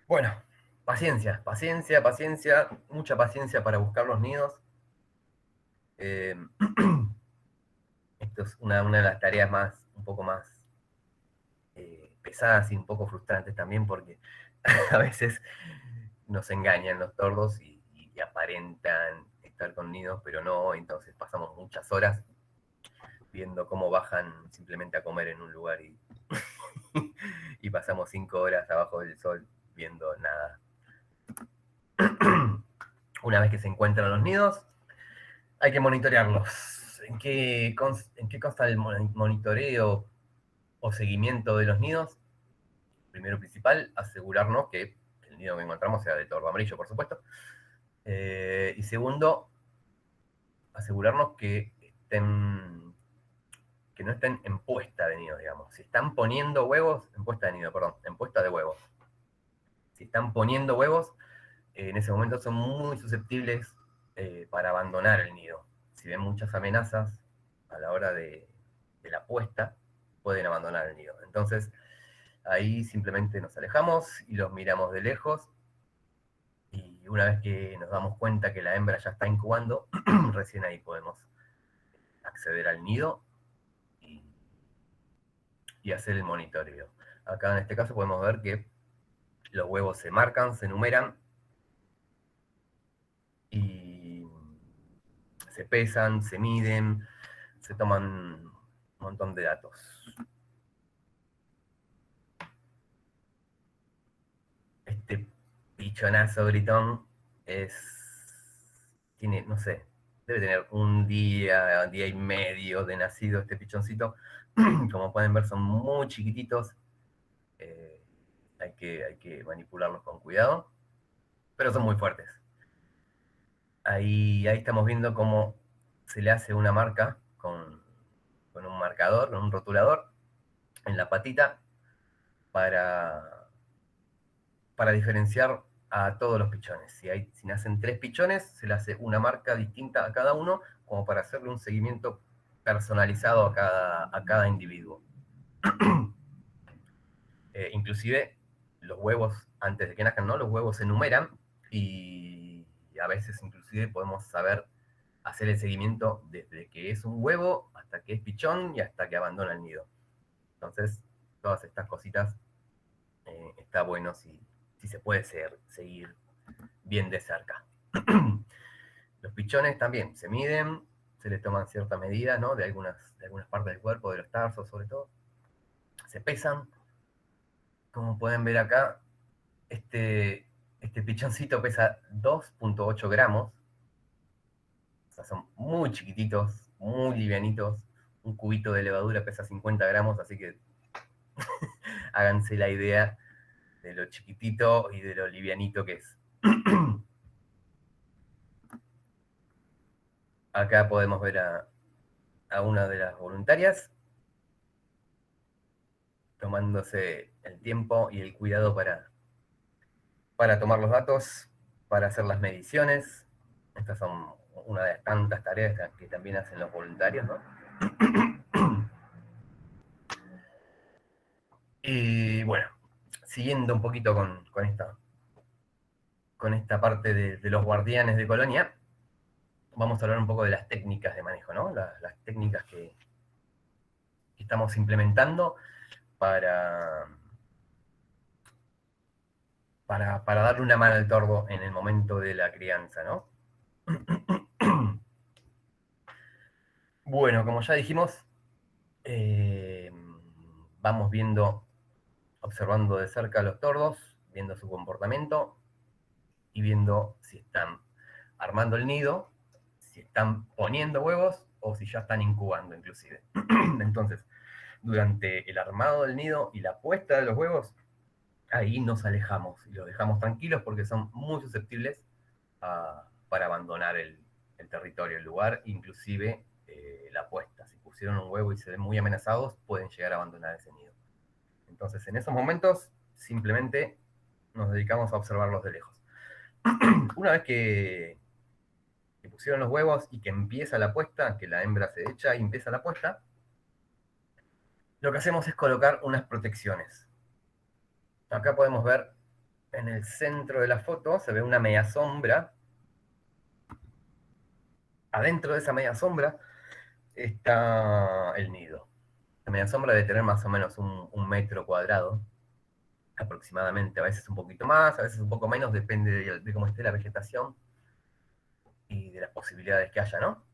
Bueno, paciencia, mucha paciencia para buscar los nidos. Esto es una de las tareas un poco más pesadas y un poco frustrantes también, porque a veces nos engañan los tordos y aparentan estar con nidos, pero no. Entonces pasamos muchas horas viendo cómo bajan simplemente a comer en un lugar y, y pasamos 5 horas abajo del sol viendo nada. Una vez que se encuentran los nidos, hay que monitorearlos. ¿En qué consta el monitoreo o seguimiento de los nidos? Primero principal, asegurarnos que el nido que encontramos sea de tordo amarillo, por supuesto. Y segundo, asegurarnos que no estén en puesta de nido, digamos. Si están poniendo huevos, en puesta de huevos. Si están poniendo huevos, en ese momento son muy susceptibles para abandonar el nido. Si ven muchas amenazas a la hora de la puesta, pueden abandonar el nido. Entonces, ahí simplemente nos alejamos y los miramos de lejos. Y una vez que nos damos cuenta que la hembra ya está incubando, recién ahí podemos acceder al nido y hacer el monitoreo. Acá en este caso podemos ver que los huevos se marcan, se enumeran y se pesan, se miden, se toman un montón de datos. Este pichonazo gritón tiene, no sé, debe tener un día y medio de nacido este pichoncito. Como pueden ver, son muy chiquititos. Hay que manipularlos con cuidado, pero son muy fuertes. Ahí estamos viendo cómo se le hace una marca con un marcador, con un rotulador, en la patita, para diferenciar a todos los pichones. Si nacen 3 pichones, se le hace una marca distinta a cada uno, como para hacerle un seguimiento personalizado a cada individuo. Inclusive, los huevos, antes de que nazcan, ¿no? Los huevos se enumeran y a veces inclusive podemos hacer el seguimiento desde que es un huevo hasta que es pichón y hasta que abandona el nido. Entonces, todas estas cositas está bueno si se puede seguir bien de cerca. Los pichones también se miden, se les toman ciertas medidas, ¿no? De algunas partes del cuerpo, de los tarsos sobre todo. Se pesan. Como pueden ver acá, este pichoncito pesa 2.8 gramos. O sea, son muy chiquititos, muy livianitos. Un cubito de levadura pesa 50 gramos, así que háganse la idea de lo chiquitito y de lo livianito que es. Acá podemos ver a una de las voluntarias tomándose el tiempo y el cuidado para tomar los datos, para hacer las mediciones. Estas son una de las tantas tareas que también hacen los voluntarios, ¿no? Y bueno, siguiendo un poquito con esta parte de los guardianes de colonia, vamos a hablar un poco de las técnicas de manejo, ¿no? Las técnicas que estamos implementando para, para darle una mano al tordo en el momento de la crianza, ¿no? Bueno, como ya dijimos, vamos observando de cerca a los tordos, viendo su comportamiento y viendo si están armando el nido, si están poniendo huevos o si ya están incubando inclusive. Entonces, durante el armado del nido y la puesta de los huevos, ahí nos alejamos y los dejamos tranquilos porque son muy susceptibles para abandonar el territorio, el lugar, inclusive la puesta. Si pusieron un huevo y se ven muy amenazados, pueden llegar a abandonar ese nido. Entonces, en esos momentos, simplemente nos dedicamos a observarlos de lejos. Una vez que pusieron los huevos y que empieza la puesta, que la hembra se echa y empieza la puesta, lo que hacemos es colocar unas protecciones. Acá podemos ver en el centro de la foto, se ve una media sombra. Adentro de esa media sombra está el nido. La media sombra debe tener más o menos un metro cuadrado, aproximadamente, a veces un poquito más, a veces un poco menos, depende de cómo esté la vegetación y de las posibilidades que haya, ¿no?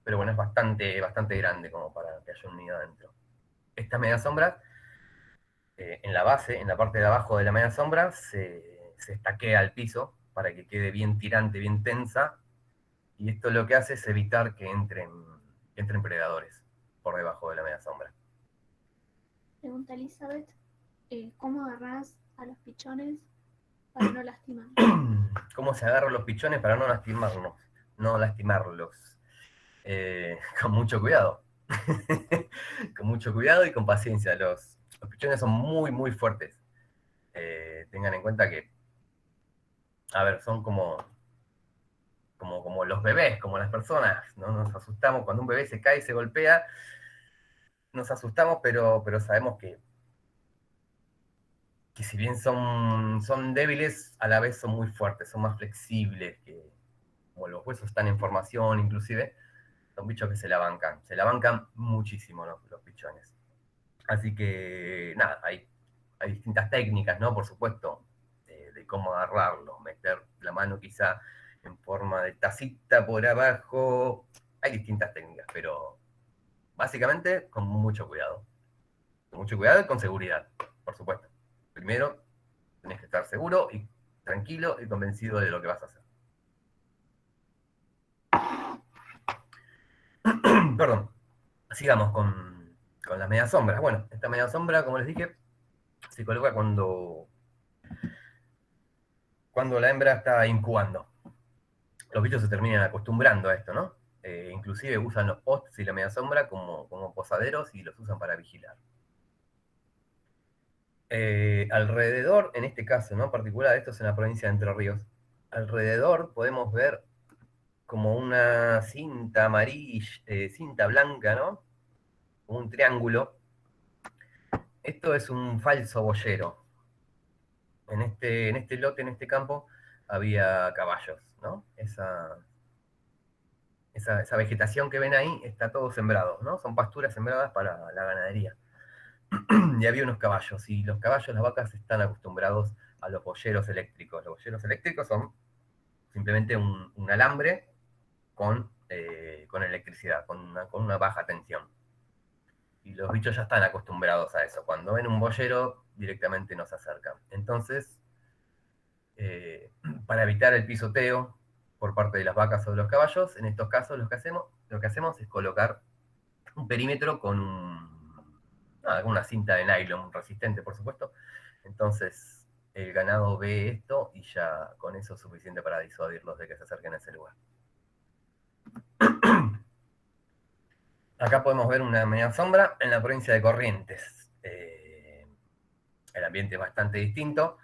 Pero bueno, es bastante grande como para que haya un nido adentro. Esta media sombra, en la base, en la parte de abajo de la media sombra, se estaquea al piso para que quede bien tirante, bien tensa, y esto lo que hace es evitar que entren predadores por debajo de la media sombra. Pregunta Elizabeth, ¿cómo agarrás a los pichones para no lastimar? ¿Cómo se agarran los pichones para no lastimarlos? No lastimarlos. Con mucho cuidado. Con mucho cuidado y con paciencia. Los pichones son muy fuertes. Tengan en cuenta que, a ver, son como los bebés, como las personas, ¿no? Nos asustamos cuando un bebé se cae y se golpea, nos asustamos, pero sabemos que si bien son débiles, a la vez son muy fuertes, son más flexibles, que como los huesos están en formación inclusive, son bichos que se la bancan muchísimo los pichones. Así que nada, hay distintas técnicas, ¿no? Por supuesto, de cómo agarrarlo, meter la mano quizá en forma de tacita por abajo, hay distintas técnicas, pero básicamente con mucho cuidado y con seguridad, por supuesto. Primero, tenés que estar seguro y tranquilo y convencido de lo que vas a hacer. Perdón, sigamos con las medias sombras. Bueno, esta media sombra, como les dije, se coloca cuando la hembra está incubando. Los bichos se terminan acostumbrando a esto, ¿no? Inclusive usan los posts y la media sombra como posaderos y los usan para vigilar. Alrededor, en este caso, ¿no? Particular, esto es en la provincia de Entre Ríos, alrededor podemos ver como una cinta amarilla, cinta blanca, ¿no? Un triángulo. Esto es un falso boyero. En este lote, en este campo, había caballos, ¿no? Esa vegetación que ven ahí está todo sembrado, ¿no? Son pasturas sembradas para la ganadería. Y había unos caballos, y los caballos, las vacas están acostumbrados a los boyeros eléctricos. Los boyeros eléctricos son simplemente un alambre con electricidad, con una baja tensión. Y los bichos ya están acostumbrados a eso. Cuando ven un boyero, directamente nos acercan. Entonces, para evitar el pisoteo por parte de las vacas o de los caballos, en estos casos lo que hacemos es colocar un perímetro con una cinta de nylon resistente, por supuesto. Entonces, el ganado ve esto y ya con eso es suficiente para disuadirlos de que se acerquen a ese lugar. Acá podemos ver una media sombra en la provincia de Corrientes. El ambiente es bastante distinto.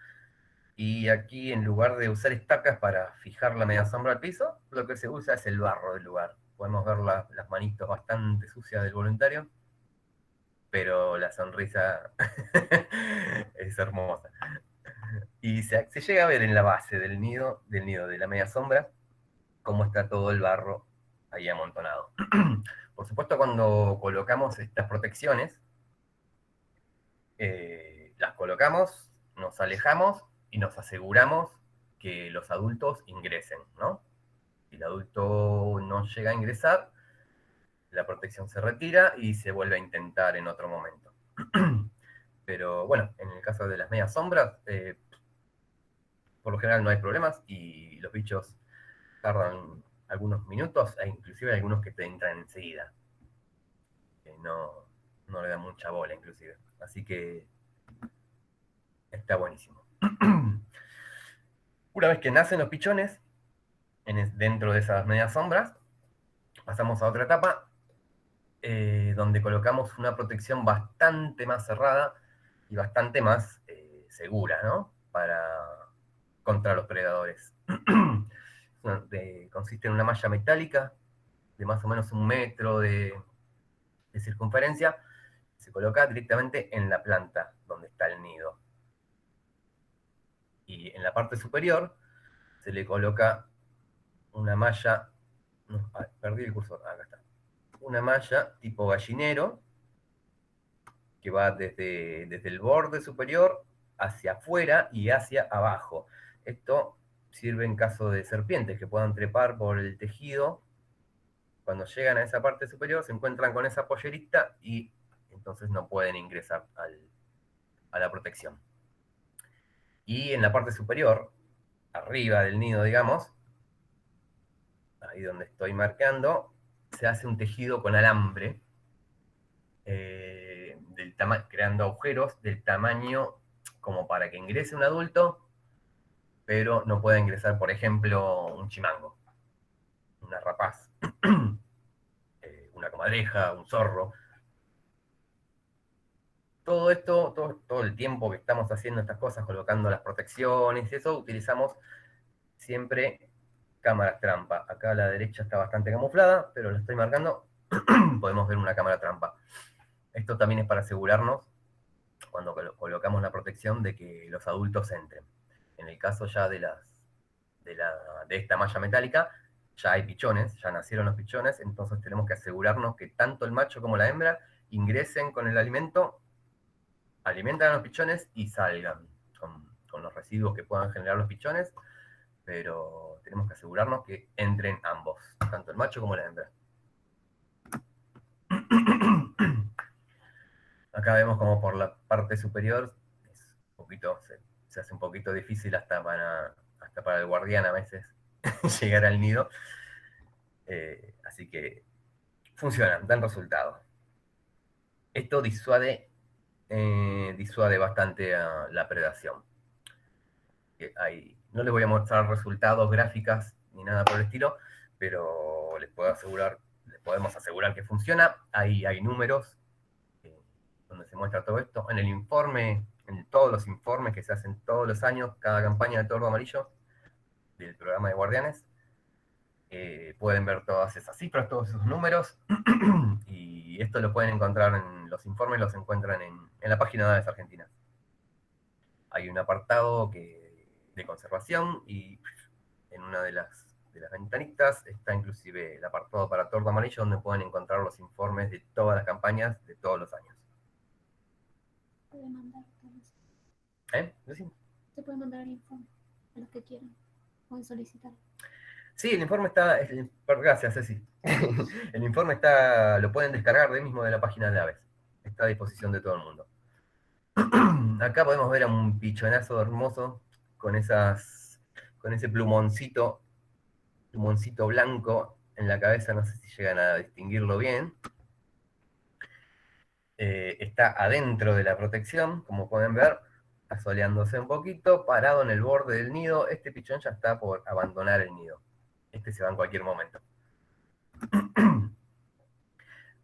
Y aquí, en lugar de usar estacas para fijar la media sombra al piso, lo que se usa es el barro del lugar. podemos ver las manitos bastante sucias del voluntario, pero la sonrisa es hermosa. Y se llega a ver en la base del nido, de la media sombra, cómo está todo el barro ahí amontonado. Por supuesto, cuando colocamos estas protecciones, las colocamos, nos alejamos y nos aseguramos que los adultos ingresen, ¿no? Si el adulto no llega a ingresar, la protección se retira y se vuelve a intentar en otro momento. Pero bueno, en el caso de las medias sombras, por lo general no hay problemas y los bichos tardan algunos minutos e inclusive hay algunos que te entran enseguida. No le dan mucha bola inclusive. Así que está buenísimo. Una vez que nacen los pichones, dentro de esas medias sombras, pasamos a otra etapa, donde colocamos una protección bastante más cerrada y bastante más segura, ¿no? Contra los predadores. Consiste en una malla metálica de más o menos 1 metro de circunferencia. Se coloca directamente en la planta donde está el nido. Y en la parte superior se le coloca una malla, perdí el cursor, acá está, una malla tipo gallinero que va desde el borde superior hacia afuera y hacia abajo. Esto sirve en caso de serpientes que puedan trepar por el tejido. Cuando llegan a esa parte superior se encuentran con esa pollerita y entonces no pueden ingresar a la protección. Y en la parte superior, arriba del nido, digamos, ahí donde estoy marcando, se hace un tejido con alambre, creando agujeros del tamaño como para que ingrese un adulto, pero no pueda ingresar, por ejemplo, un chimango, una rapaz, una comadreja, un zorro. Todo esto, todo el tiempo que estamos haciendo estas cosas, colocando las protecciones y eso, utilizamos siempre cámaras trampa. Acá a la derecha está bastante camuflada, pero lo estoy marcando. Podemos ver una cámara trampa. Esto también es para asegurarnos, cuando colocamos la protección, de que los adultos entren. En el caso ya de esta malla metálica, ya hay pichones, ya nacieron los pichones, entonces tenemos que asegurarnos que tanto el macho como la hembra ingresen con el alimento, alimentan a los pichones y salgan con los residuos que puedan generar los pichones, pero tenemos que asegurarnos que entren ambos, tanto el macho como la hembra. Acá vemos como por la parte superior se hace un poquito difícil hasta para el guardián a veces llegar al nido. Así que funcionan, dan resultados. Esto disuade bastante a la predación. No les voy a mostrar resultados, gráficas, ni nada por el estilo, pero les podemos asegurar que funciona. Hay números donde se muestra todo esto. En el informe, en todos los informes que se hacen todos los años, cada campaña de Tordo Amarillo, del programa de Guardianes, pueden ver todas esas cifras, todos esos números, y esto lo pueden encontrar en los informes, los encuentran en la página de Aves Argentinas. Hay un apartado de conservación, y en una de las ventanitas está inclusive el apartado para Tordo Amarillo, donde pueden encontrar los informes de todas las campañas de todos los años. Puede mandar ¿Sí? Se puede mandar el informe a los que quieran. Pueden solicitar. Sí, el informe está. Gracias, Ceci. El informe lo pueden descargar de mismo de la página de Aves. Está a disposición de todo el mundo. Acá podemos ver a un pichonazo hermoso con ese plumoncito blanco en la cabeza. No sé si llegan a distinguirlo bien. Está adentro de la protección, como pueden ver, asoleándose un poquito, parado en el borde del nido. Este pichón ya está por abandonar el nido. Este se va en cualquier momento.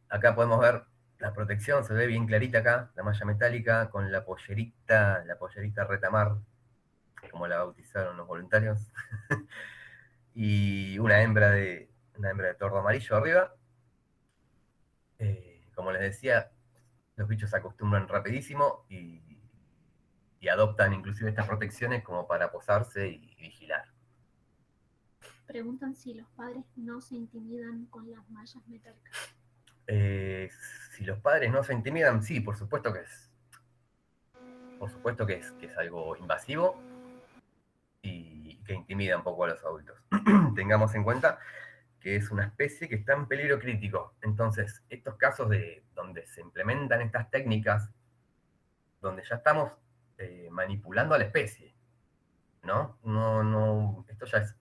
Acá podemos ver la protección, se ve bien clarita acá, la malla metálica con la pollerita retamar, como la bautizaron los voluntarios. Y una hembra de una hembra de tordo amarillo arriba. Como les decía, los bichos se acostumbran rapidísimo y adoptan inclusive estas protecciones como para posarse y vigilar. Preguntan si los padres no se intimidan con las mallas metálicas. Si los padres no se intimidan, sí, por supuesto que es. Por supuesto que es algo invasivo y que intimida un poco a los adultos. Tengamos en cuenta que es una especie que está en peligro crítico. Entonces, estos casos donde se implementan estas técnicas, donde ya estamos manipulando a la especie, ¿no? Esto ya es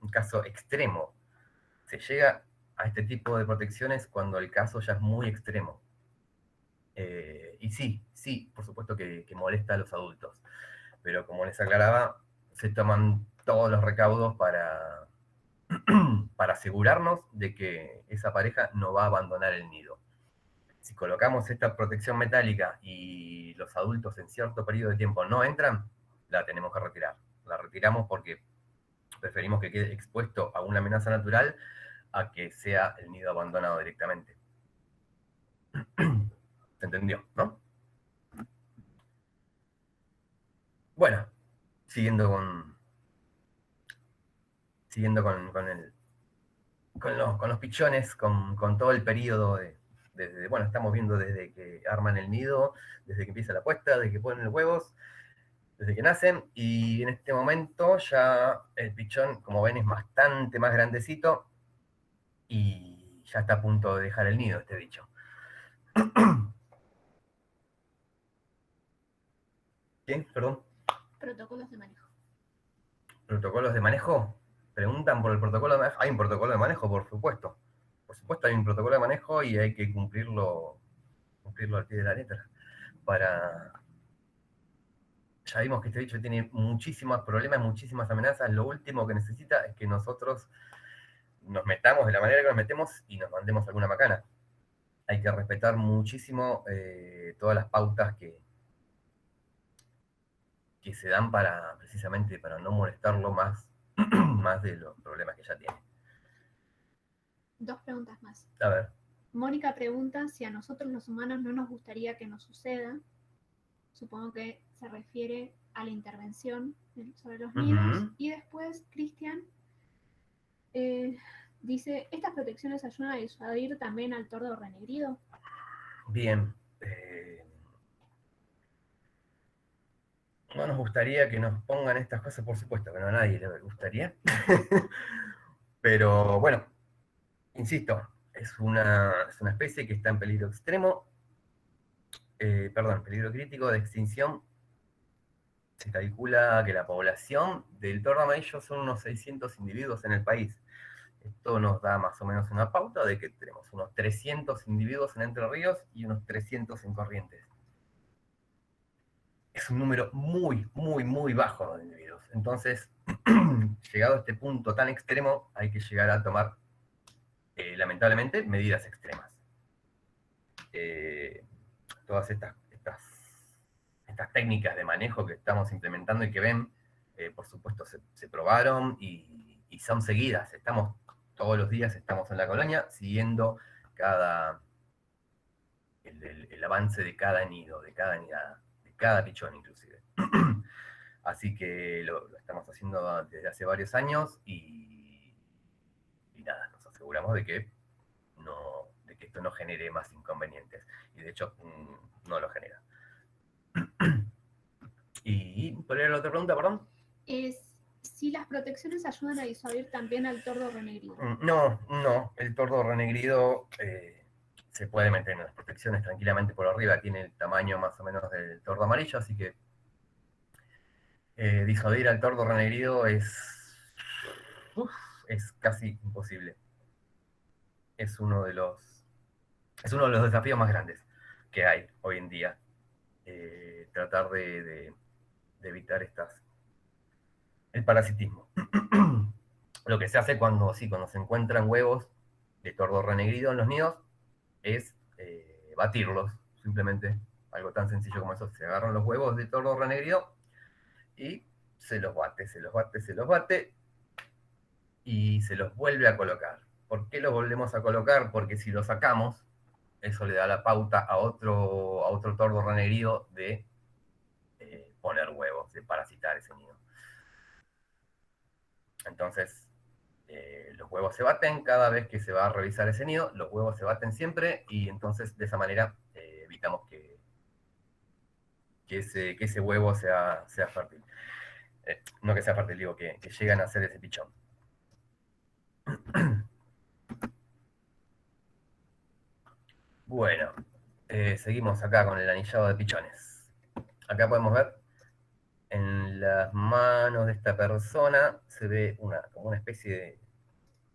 un caso extremo. Se llega a este tipo de protecciones cuando el caso ya es muy extremo. Y sí, por supuesto que molesta a los adultos. Pero como les aclaraba, se toman todos los recaudos para asegurarnos de que esa pareja no va a abandonar el nido. Si colocamos esta protección metálica y los adultos en cierto periodo de tiempo no entran, la tenemos que retirar. La retiramos porque preferimos que quede expuesto a una amenaza natural a que sea el nido abandonado directamente. ¿Se entendió, no? Bueno, siguiendo con los pichones, con todo el periodo bueno, estamos viendo desde que arman el nido, desde que empieza la puesta, desde que ponen los huevos, desde que nacen, y en este momento ya el pichón, como ven, es bastante más grandecito y ya está a punto de dejar el nido este bicho. ¿Qué? Perdón. Protocolos de manejo. ¿Protocolos de manejo? Preguntan por el protocolo de manejo. Hay un protocolo de manejo, por supuesto. Por supuesto hay un protocolo de manejo y hay que cumplirlo al pie de la letra. Ya vimos que este bicho tiene muchísimos problemas, muchísimas amenazas. Lo último que necesita es que nosotros nos metamos de la manera que nos metemos y nos mandemos alguna macana. Hay que respetar muchísimo todas las pautas que se dan precisamente para no molestarlo más, más de los problemas que ya tiene. 2 preguntas más. A ver. Mónica pregunta si a nosotros los humanos no nos gustaría que nos suceda. Supongo que se refiere a la intervención sobre los nidos. Y después, Cristian dice, ¿estas protecciones ayudan a disuadir también al tordo renegrido? Bien. No nos gustaría que nos pongan estas cosas, por supuesto, que no a nadie le gustaría. Pero bueno, insisto, es una especie que está en peligro extremo, peligro crítico de extinción. Se calcula que la población del tordo amarillo son unos 600 individuos en el país. Esto nos da más o menos una pauta de que tenemos unos 300 individuos en Entre Ríos y unos 300 en Corrientes. Es un número muy, muy, muy bajo de individuos. Entonces, llegado a este punto tan extremo, hay que llegar a tomar, lamentablemente, medidas extremas. Todas estas técnicas de manejo que estamos implementando y que ven, por supuesto, se probaron y son seguidas. Todos los días estamos en la colonia siguiendo el avance de cada nido, de cada nidada, de cada pichón inclusive. Así que lo estamos haciendo desde hace varios años y nada, nos aseguramos de que esto no genere más inconvenientes. Y de hecho, no lo genera. ¿Y cuál era la otra pregunta, perdón? Es si las protecciones ayudan a disuadir también al tordo renegrido. No, el tordo renegrido se puede meter en las protecciones tranquilamente por arriba, tiene el tamaño más o menos del tordo amarillo, así que disuadir al tordo renegrido es casi imposible. Es uno de los desafíos más grandes que hay hoy en día. Tratar de evitar el parasitismo. Lo que se hace cuando se encuentran huevos de tordo renegrido en los nidos es batirlos, simplemente algo tan sencillo como eso. Se agarran los huevos de tordo renegrido y se los bate y se los vuelve a colocar. ¿Por qué los volvemos a colocar? Porque si los sacamos, eso le da la pauta a otro tordo renegrido de poner huevos, de parasitar ese nido. Entonces, los huevos se baten cada vez que se va a revisar ese nido, los huevos se baten siempre, y entonces de esa manera evitamos que ese huevo sea fértil. No que sea fértil, digo, que llegan a hacer ese pichón. Bueno, seguimos acá con el anillado de pichones. Acá podemos ver en las manos de esta persona se ve como una especie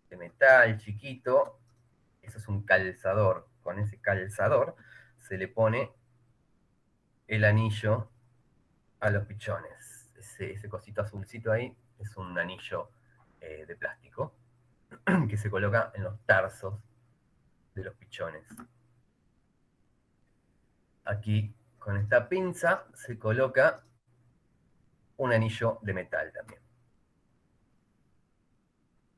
de metal chiquito. Eso es un calzador. Con ese calzador se le pone el anillo a los pichones. Ese cosito azulcito ahí es un anillo de plástico que se coloca en los tarsos de los pichones. Aquí, con esta pinza, se coloca un anillo de metal también.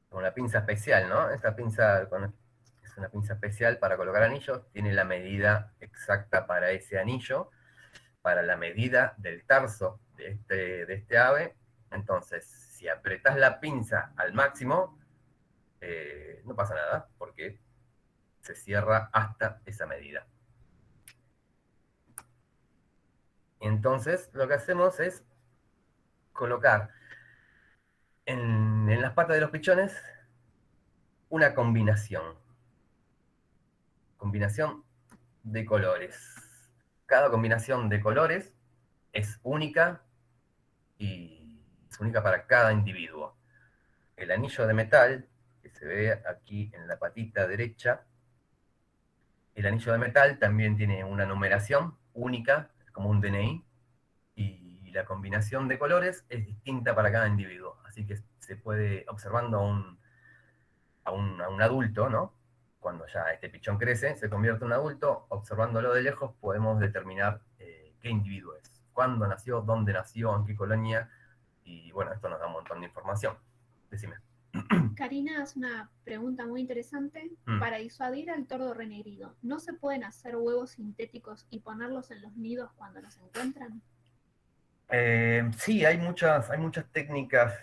Con una pinza especial, ¿no? Esta pinza es una pinza especial para colocar anillos, tiene la medida exacta para ese anillo, para la medida del tarso de este ave. Entonces, si apretás la pinza al máximo, no pasa nada, porque se cierra hasta esa medida. Entonces, lo que hacemos es colocar en las patas de los pichones una combinación de colores. Cada combinación de colores es única y es única para cada individuo. El anillo de metal, que se ve aquí en la patita derecha, el anillo de metal también tiene una numeración única, como un DNI, y la combinación de colores es distinta para cada individuo. Así que se puede, observando a un adulto, ¿no? Cuando ya este pichón crece, se convierte en un adulto, observándolo de lejos podemos determinar qué individuo es, cuándo nació, dónde nació, en qué colonia, y bueno, esto nos da un montón de información. Decime. Karina hace una pregunta muy interesante. Para disuadir al tordo renegrido, ¿no se pueden hacer huevos sintéticos y ponerlos en los nidos cuando los encuentran? Sí, hay muchas técnicas.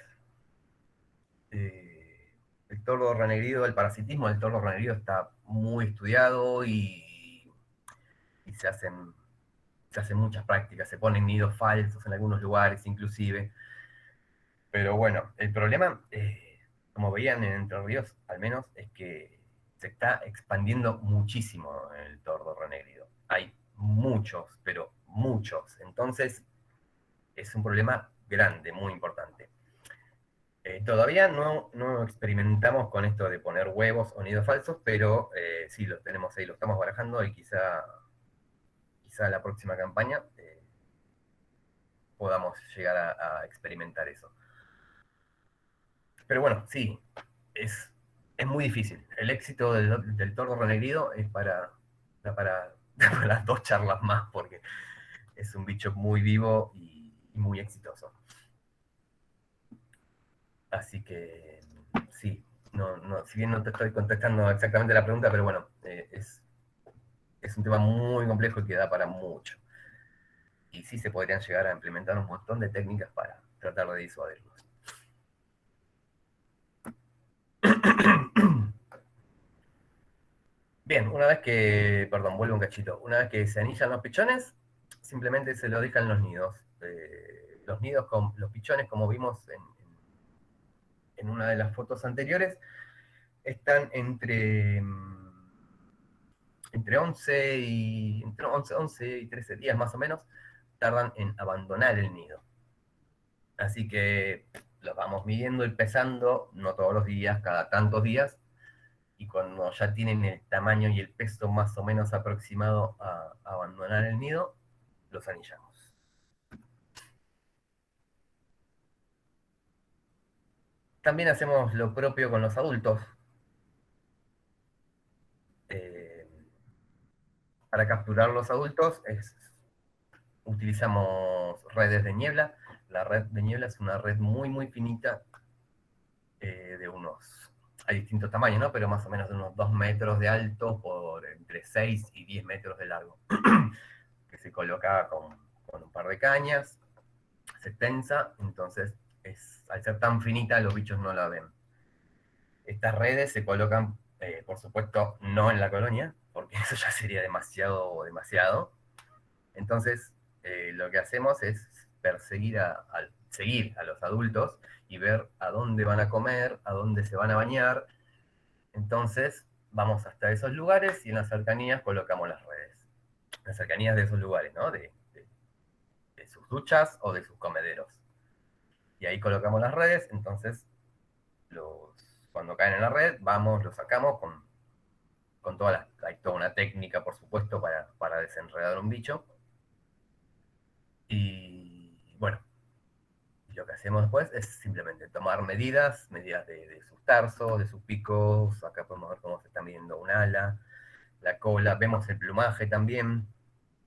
El tordo renegrido, el parasitismo del tordo renegrido está muy estudiado y se hacen muchas prácticas, se ponen nidos falsos en algunos lugares inclusive. Pero bueno, el problema, como veían en Entre Ríos al menos, es que se está expandiendo muchísimo el tordo renegrido. Hay muchos, pero muchos. Entonces es un problema grande, muy importante. Todavía no experimentamos con esto de poner huevos o nidos falsos, pero sí, los tenemos ahí, lo estamos barajando y quizá la próxima campaña podamos llegar a experimentar eso. Pero bueno, sí, es muy difícil. El éxito del tordo renegrido es para las 2 charlas más, porque es un bicho muy vivo y muy exitoso. Así que sí, si bien no te estoy contestando exactamente la pregunta, pero bueno, es un tema muy complejo y que da para mucho. Y sí se podrían llegar a implementar un montón de técnicas para tratar de disuadirlos. Bien, vuelvo un cachito. Una vez que se anillan los pichones, simplemente se lo dejan los nidos. Los pichones, como vimos en una de las fotos anteriores, están entre 11 y 13 días más o menos, tardan en abandonar el nido. Así que los vamos midiendo y pesando, no todos los días, cada tantos días, y cuando ya tienen el tamaño y el peso más o menos aproximado a abandonar el nido, los anillamos. También hacemos lo propio con los adultos. Para capturar los adultos utilizamos redes de niebla. La red de niebla es una red muy, muy finita, de unos hay distintos tamaños, ¿no? Pero más o menos de unos 2 metros de alto por entre 6 y 10 metros de largo, que se coloca con un par de cañas, se tensa, entonces al ser tan finita los bichos no la ven. Estas redes se colocan, por supuesto, no en la colonia, porque eso ya sería demasiado. Entonces, lo que hacemos es seguir a los adultos y ver a dónde van a comer, a dónde se van a bañar. Entonces, vamos hasta esos lugares y en las cercanías colocamos las redes. Las cercanías de esos lugares, ¿no? De sus duchas o de sus comederos. Y ahí colocamos las redes, entonces cuando caen en la red, los sacamos con hay toda una técnica, por supuesto, para desenredar un bicho. Y bueno, lo que hacemos después es simplemente tomar medidas de sus tarsos, de sus picos. Acá podemos ver cómo se está midiendo un ala, la cola, vemos el plumaje también,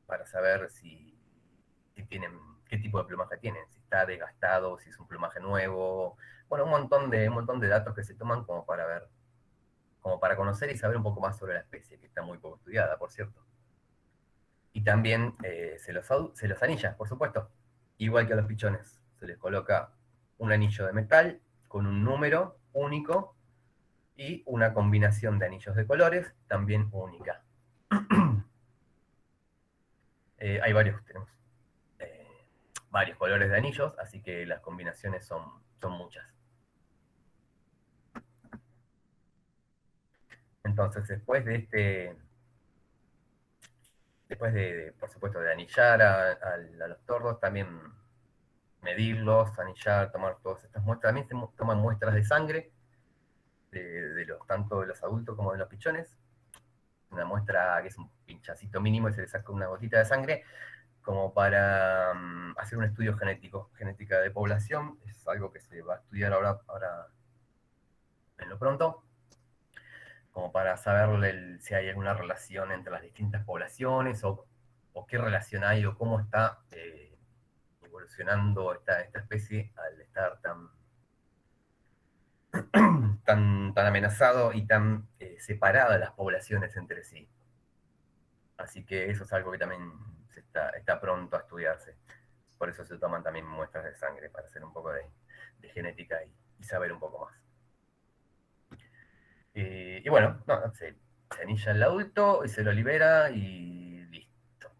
para saber qué tipo de plumaje tienen, si está desgastado, si es un plumaje nuevo. Bueno, un montón de datos que se toman como para ver, como para conocer y saber un poco más sobre la especie, que está muy poco estudiada, por cierto. Y también se los anilla, por supuesto, igual que a los pichones. Se les coloca un anillo de metal con un número único y una combinación de anillos de colores también única. Hay tenemos varios colores de anillos, así que las combinaciones son muchas. Entonces, después por supuesto, de anillar a los tordos, también medirlos, anillar, tomar todas estas muestras. También se toman muestras de sangre, tanto de los adultos como de los pichones. Una muestra que es un pinchacito mínimo y se le saca una gotita de sangre, como para hacer un estudio genética de población. Es algo que se va a estudiar ahora en lo pronto, como para saber si hay alguna relación entre las distintas poblaciones, o qué relación hay, o cómo está evolucionando esta especie al estar tan amenazado y tan separadas las poblaciones entre sí. Así que eso es algo que también está pronto a estudiarse. Por eso se toman también muestras de sangre, para hacer un poco de genética y saber un poco más. Y bueno, se anilla el adulto y se lo libera y listo.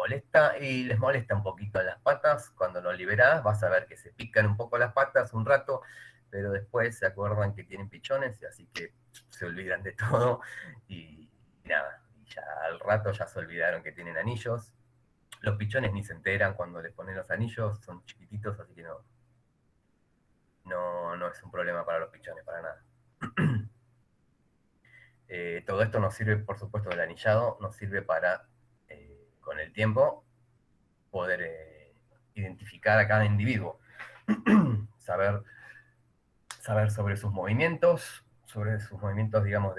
Les molesta un poquito en las patas. Cuando lo liberás vas a ver que se pican un poco las patas un rato, pero después se acuerdan que tienen pichones, y así que se olvidan de todo y nada. Y ya al rato ya se olvidaron que tienen anillos. Los pichones ni se enteran cuando les ponen los anillos, son chiquititos, así que no es un problema para los pichones, para nada. Todo esto nos sirve, por supuesto, del anillado, nos sirve para, con el tiempo, poder identificar a cada individuo. saber sobre sus movimientos, digamos,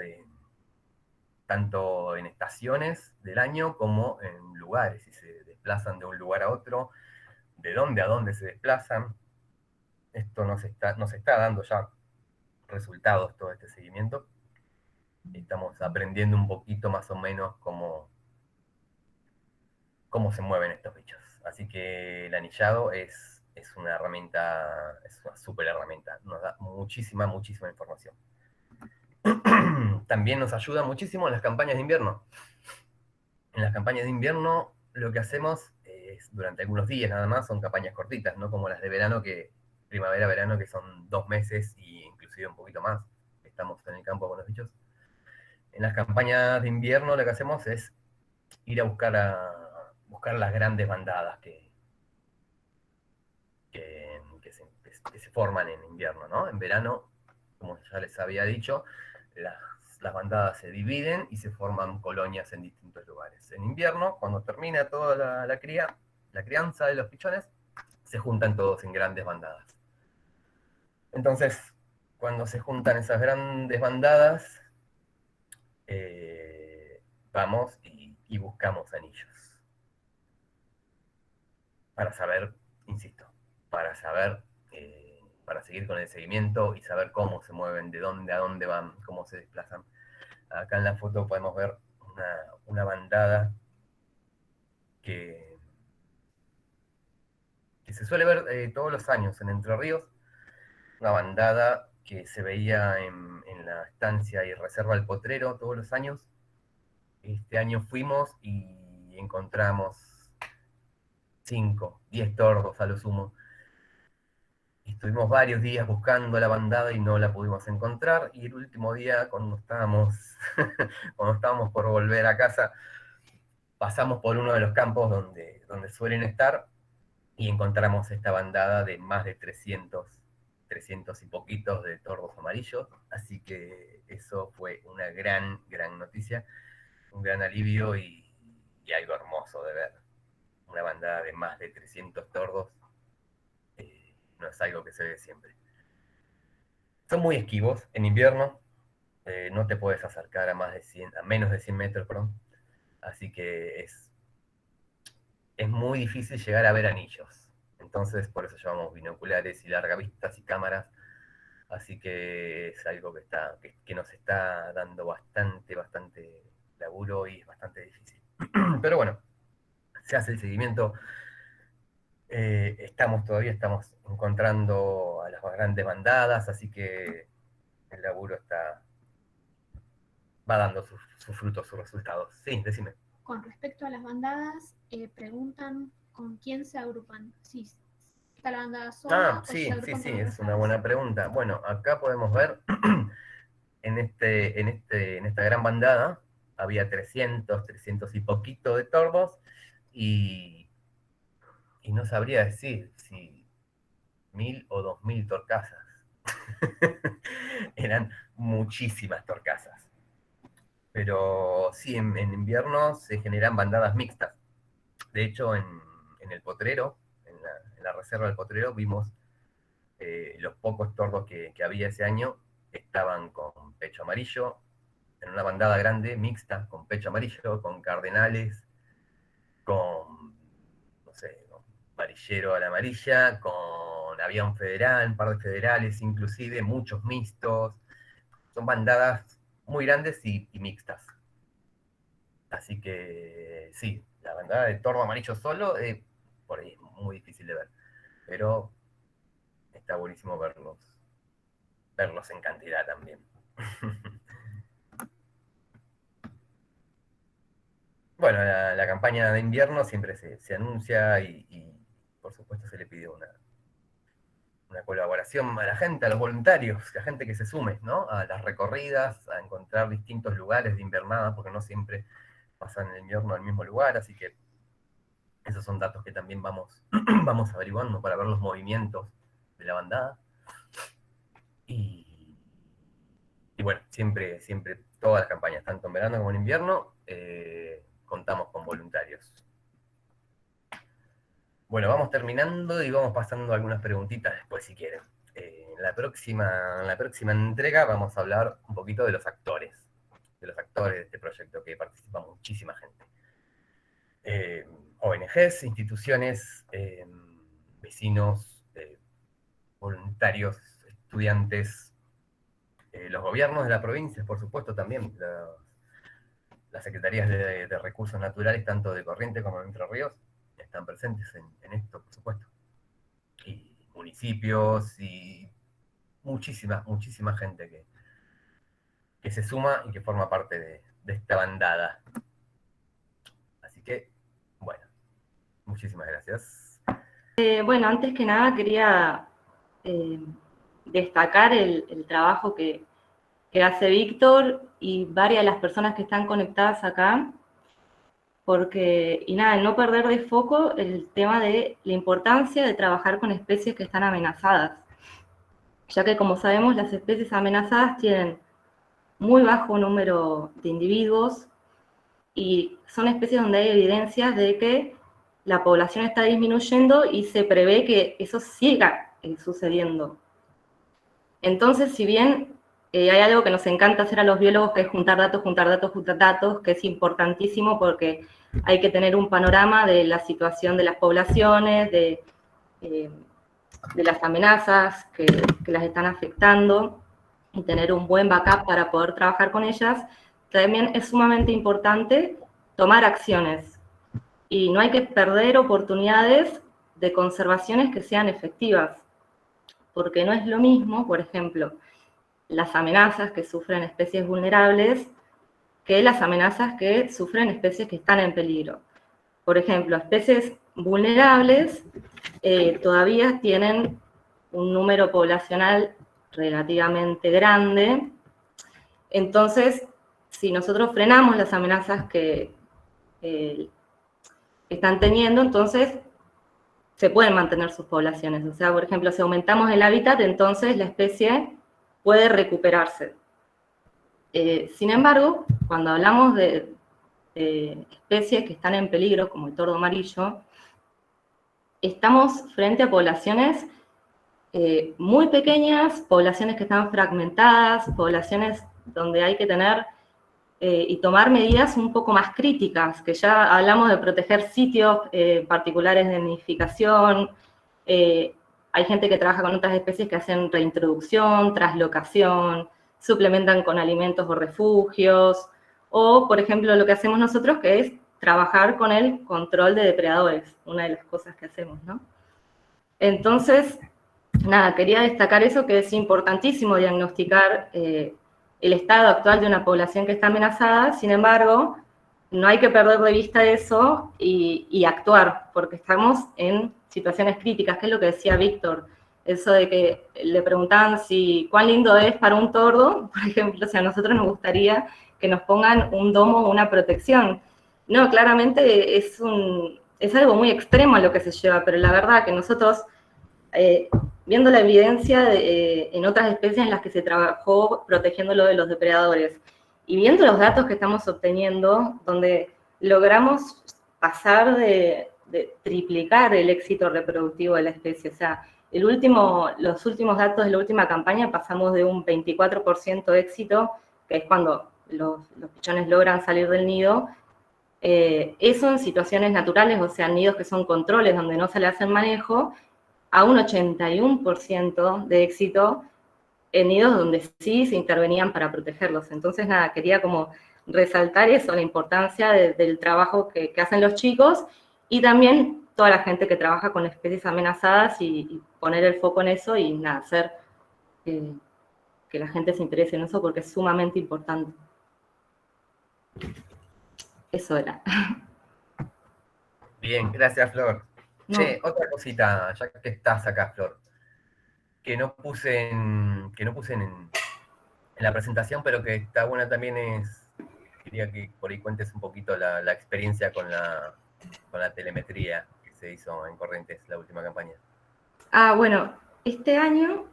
tanto en estaciones del año como en lugares, si se desplazan de un lugar a otro, de dónde a dónde se desplazan. Esto nos está dando ya resultados, todo este seguimiento. Estamos aprendiendo un poquito más o menos cómo se mueven estos bichos. Así que el anillado es una herramienta, es una súper herramienta. Nos da muchísima información. También nos ayuda muchísimo en las campañas de invierno. En las campañas de invierno lo que hacemos es, durante algunos días nada más, son campañas cortitas, no como las de verano, primavera-verano, que son 2 meses y inclusive un poquito más. Estamos en el campo con los bichos. En las campañas de invierno lo que hacemos es ir a buscar las grandes bandadas que se forman en invierno, ¿no? En verano, como ya les había dicho, las bandadas se dividen y se forman colonias en distintos lugares. En invierno, cuando termina toda la crianza de los pichones, se juntan todos en grandes bandadas. Entonces, cuando se juntan esas grandes bandadas, vamos y buscamos anillos. Para saber, insisto, para para seguir con el seguimiento y saber cómo se mueven, de dónde a dónde van, cómo se desplazan. Acá en la foto podemos ver una bandada que se suele ver todos los años en Entre Ríos, una bandada que se veía en la estancia y reserva El Potrero todos los años. Este año fuimos y encontramos 5, 10 tordos a lo sumo. Estuvimos varios días buscando la bandada y no la pudimos encontrar, y el último día, cuando estábamos por volver a casa, pasamos por uno de los campos donde suelen estar, y encontramos esta bandada de más de 300 y poquitos de tordos amarillos, así que eso fue una gran noticia, un gran alivio y algo hermoso de ver. Una bandada de más de 300 tordos no es algo que se ve siempre. Son muy esquivos en invierno, no te puedes acercar a menos de 100 metros, perdón. Así que es muy difícil llegar a ver anillos. Entonces, por eso llevamos binoculares y largavistas y cámaras. Así que es algo que nos está dando bastante laburo y es bastante difícil. Pero bueno, se hace el seguimiento. Todavía estamos encontrando a las más grandes bandadas, así que el laburo va dando sus frutos, sus resultados. Sí, decime. Con respecto a las bandadas, preguntan con quién se agrupan. Si está la bandada sola. Sí, es una buena pregunta. Bueno, acá podemos ver, en esta gran bandada, había 300 y poquito de tordos, y no sabría decir si 1000 o 2000 torcasas. Eran muchísimas torcasas. Pero sí, en invierno se generan bandadas mixtas. De hecho, en el Potrero, en la reserva del Potrero, vimos los pocos tordos que había ese año, estaban con pecho amarillo, en una bandada grande, mixta, con pecho amarillo, con cardenales, con, no sé, varillero a la amarilla, con avión federal, un par de federales inclusive, muchos mixtos. Son bandadas muy grandes y mixtas. Así que sí, la bandada de tordo amarillo solo, por ahí es muy difícil de ver. Pero está buenísimo verlos en cantidad también. Bueno, la campaña de invierno siempre se anuncia y por supuesto se le pide una colaboración a la gente, a los voluntarios, a la gente que se sume, ¿no? A las recorridas, a encontrar distintos lugares de invernada, porque no siempre pasan el invierno al mismo lugar, así que esos son datos que también vamos averiguando para ver los movimientos de la bandada. Y bueno, siempre todas las campañas, tanto en verano como en invierno, contamos con voluntarios. Bueno, vamos terminando y vamos pasando algunas preguntitas después, si quieren. En la próxima entrega vamos a hablar un poquito de los actores de este proyecto, que participa muchísima gente. ONGs, instituciones, vecinos, voluntarios, estudiantes, los gobiernos de la provincia, por supuesto, también, las secretarías de recursos naturales, tanto de Corrientes como de Entre Ríos, están presentes en esto, por supuesto. Y municipios y muchísima gente que se suma y que forma parte de esta bandada. Así que, bueno, muchísimas gracias. Bueno, antes que nada quería destacar el trabajo que hace Víctor y varias de las personas que están conectadas acá, porque, no perder de foco el tema de la importancia de trabajar con especies que están amenazadas, ya que, como sabemos, las especies amenazadas tienen muy bajo número de individuos y son especies donde hay evidencias de que la población está disminuyendo y se prevé que eso siga sucediendo. Entonces, si bien hay algo que nos encanta hacer a los biólogos, que es juntar datos, que es importantísimo porque hay que tener un panorama de la situación de las poblaciones, de las amenazas que las están afectando y tener un buen backup para poder trabajar con ellas, también es sumamente importante tomar acciones. Y no hay que perder oportunidades de conservaciones que sean efectivas, porque no es lo mismo, por ejemplo, las amenazas que sufren especies vulnerables que las amenazas que sufren especies que están en peligro. Por ejemplo, especies vulnerables todavía tienen un número poblacional relativamente grande. Entonces, si nosotros frenamos las amenazas que están teniendo, entonces se pueden mantener sus poblaciones. O sea, por ejemplo, si aumentamos el hábitat, entonces la especie puede recuperarse. Sin embargo, cuando hablamos de especies que están en peligro, como el tordo amarillo, estamos frente a poblaciones muy pequeñas, poblaciones que están fragmentadas, poblaciones donde hay que tener y tomar medidas un poco más críticas, que ya hablamos de proteger sitios particulares de nidificación, hay gente que trabaja con otras especies que hacen reintroducción, traslocación, suplementan con alimentos o refugios, o, por ejemplo, lo que hacemos nosotros, que es trabajar con el control de depredadores, una de las cosas que hacemos, ¿no? Entonces, nada, quería destacar eso, que es importantísimo diagnosticar el estado actual de una población que está amenazada. Sin embargo, no hay que perder de vista eso y actuar, porque estamos en situaciones críticas, que es lo que decía Víctor, eso de que le preguntaban cuán lindo es para un tordo, por ejemplo, si a nosotros nos gustaría que nos pongan un domo o una protección. No, claramente es algo muy extremo a lo que se lleva, pero la verdad que nosotros, viendo la evidencia en otras especies en las que se trabajó protegiéndolo de los depredadores, y viendo los datos que estamos obteniendo, donde logramos pasar de triplicar el éxito reproductivo de la especie. O sea, los últimos datos de la última campaña pasamos de un 24% de éxito, que es cuando los pichones logran salir del nido. Eso en situaciones naturales, o sea, nidos que son controles, donde no se le hace el manejo, a un 81% de éxito en nidos donde sí se intervenían para protegerlos. Entonces, nada, quería como resaltar eso, la importancia del trabajo que hacen los chicos y también toda la gente que trabaja con especies amenazadas y poner el foco en eso y nada, hacer que la gente se interese en eso porque es sumamente importante. Eso era. Bien, gracias, Flor. No. Che, otra cosita, ya que estás acá, Flor, que no puse en la presentación, pero que está buena también quería que por ahí cuentes un poquito la experiencia con la telemetría que se hizo en Corrientes, la última campaña. Bueno, este año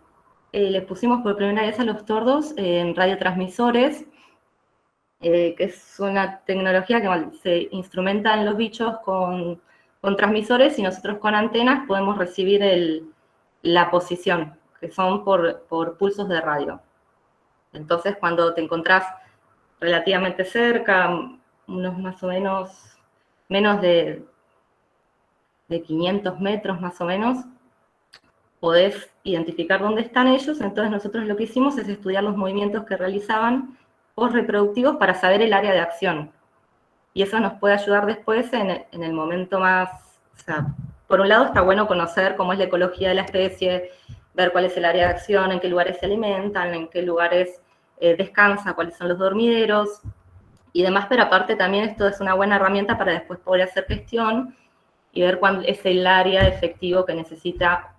les pusimos por primera vez a los tordos en radiotransmisores, que es una tecnología que se instrumenta en los bichos con transmisores y nosotros con antenas podemos recibir la posición, que son por pulsos de radio. Entonces, cuando te encontrás relativamente cerca, unos más o menos de 500 metros más o menos, podés identificar dónde están ellos. Entonces nosotros lo que hicimos es estudiar los movimientos que realizaban post-reproductivos para saber el área de acción. Y eso nos puede ayudar después en el momento más... O sea, por un lado está bueno conocer cómo es la ecología de la especie, ver cuál es el área de acción, en qué lugares se alimentan, en qué lugares descansan, cuáles son los dormideros y demás, pero aparte también esto es una buena herramienta para después poder hacer gestión y ver cuál es el área efectivo que necesita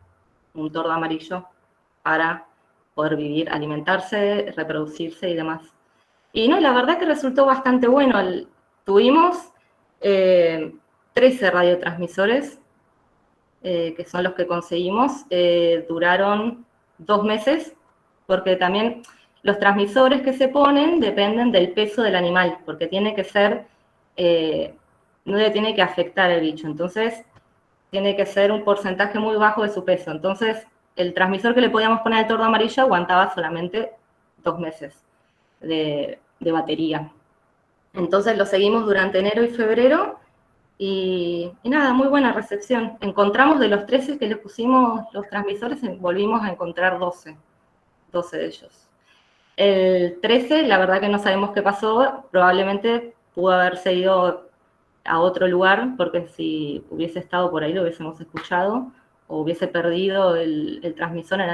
un tordo amarillo para poder vivir, alimentarse, reproducirse y demás. Y no, la verdad que resultó bastante bueno. Tuvimos 13 radiotransmisores, que son los que conseguimos, duraron 2 meses, porque también los transmisores que se ponen dependen del peso del animal, porque tiene que ser, no le tiene que afectar el bicho, entonces tiene que ser un porcentaje muy bajo de su peso. Entonces, el transmisor que le podíamos poner al tordo amarillo aguantaba solamente 2 meses de batería. Entonces lo seguimos durante enero y febrero, Y nada, muy buena recepción. Encontramos de los 13 que le pusimos los transmisores, volvimos a encontrar 12 de ellos. El 13, la verdad que no sabemos qué pasó, probablemente pudo haberse ido a otro lugar, porque si hubiese estado por ahí lo hubiésemos escuchado, o hubiese perdido el transmisor en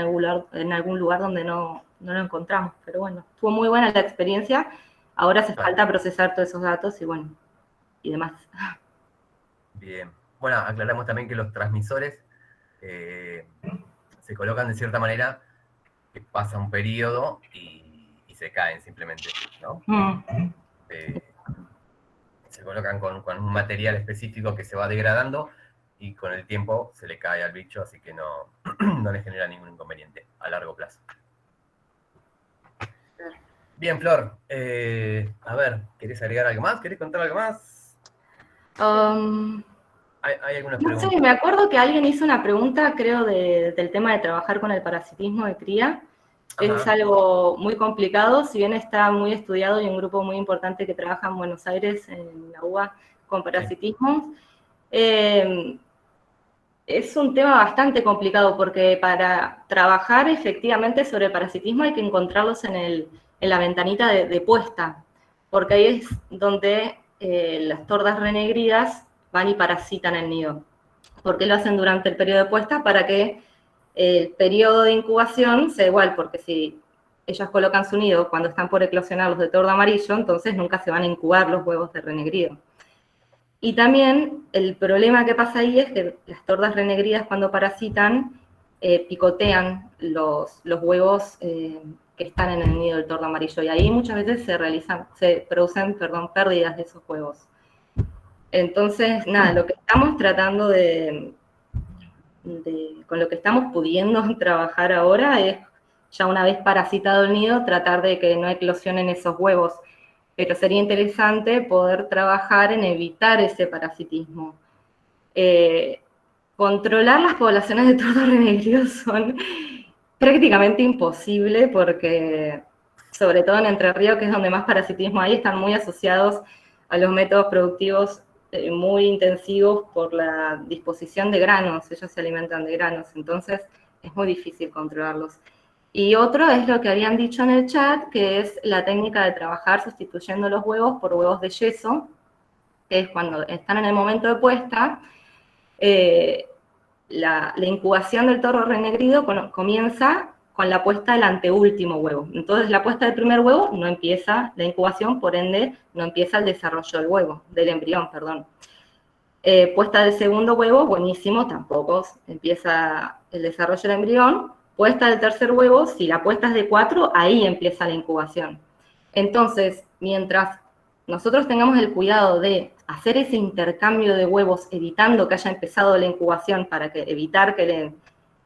algún lugar donde no lo encontramos. Pero bueno, fue muy buena la experiencia. Ahora hace falta procesar todos esos datos y bueno, y demás. Bien. Bueno, aclaramos también que los transmisores se colocan de cierta manera que pasa un periodo y se caen simplemente, ¿no? Se colocan con un material específico que se va degradando y con el tiempo se le cae al bicho, así que no, no le genera ningún inconveniente a largo plazo. Bien, Flor. A ver, ¿querés agregar algo más? ¿Querés contar algo más? Hay algunas preguntas. No sé, me acuerdo que alguien hizo una pregunta, creo, del tema de trabajar con el parasitismo de cría. Ajá. Es algo muy complicado, si bien está muy estudiado y un grupo muy importante que trabaja en Buenos Aires, en la UBA, con parasitismos. Sí. Es un tema bastante complicado porque para trabajar efectivamente sobre parasitismo hay que encontrarlos en la ventanita de puesta, porque ahí es donde las tordas renegridas van y parasitan el nido. ¿Por qué lo hacen durante el periodo de puesta? Para que el periodo de incubación sea igual, porque si ellas colocan su nido cuando están por eclosionar los de tordo amarillo, entonces nunca se van a incubar los huevos de renegrido. Y también el problema que pasa ahí es que las tordas renegridas cuando parasitan picotean los huevos que están en el nido del tordo amarillo y ahí muchas veces se producen pérdidas de esos huevos. Entonces, nada, lo que estamos tratando con lo que estamos pudiendo trabajar ahora es, ya una vez parasitado el nido, tratar de que no eclosionen esos huevos. Pero sería interesante poder trabajar en evitar ese parasitismo. Controlar las poblaciones de tordos renegridos son prácticamente imposible porque, sobre todo en Entre Ríos, que es donde más parasitismo hay, están muy asociados a los métodos productivos muy intensivos por la disposición de granos. Ellos se alimentan de granos, entonces es muy difícil controlarlos. Y otro es lo que habían dicho en el chat, que es la técnica de trabajar sustituyendo los huevos por huevos de yeso, que es cuando están en el momento de puesta, la incubación del tordo renegrido comienza con la puesta del anteúltimo huevo. Entonces la puesta del primer huevo no empieza la incubación, por ende no empieza el desarrollo del huevo, del embrión, perdón. Puesta del segundo huevo, buenísimo, tampoco empieza el desarrollo del embrión. Puesta del tercer huevo, si la puesta es de 4, ahí empieza la incubación. Entonces, mientras nosotros tengamos el cuidado de hacer ese intercambio de huevos, evitando que haya empezado la incubación para evitar que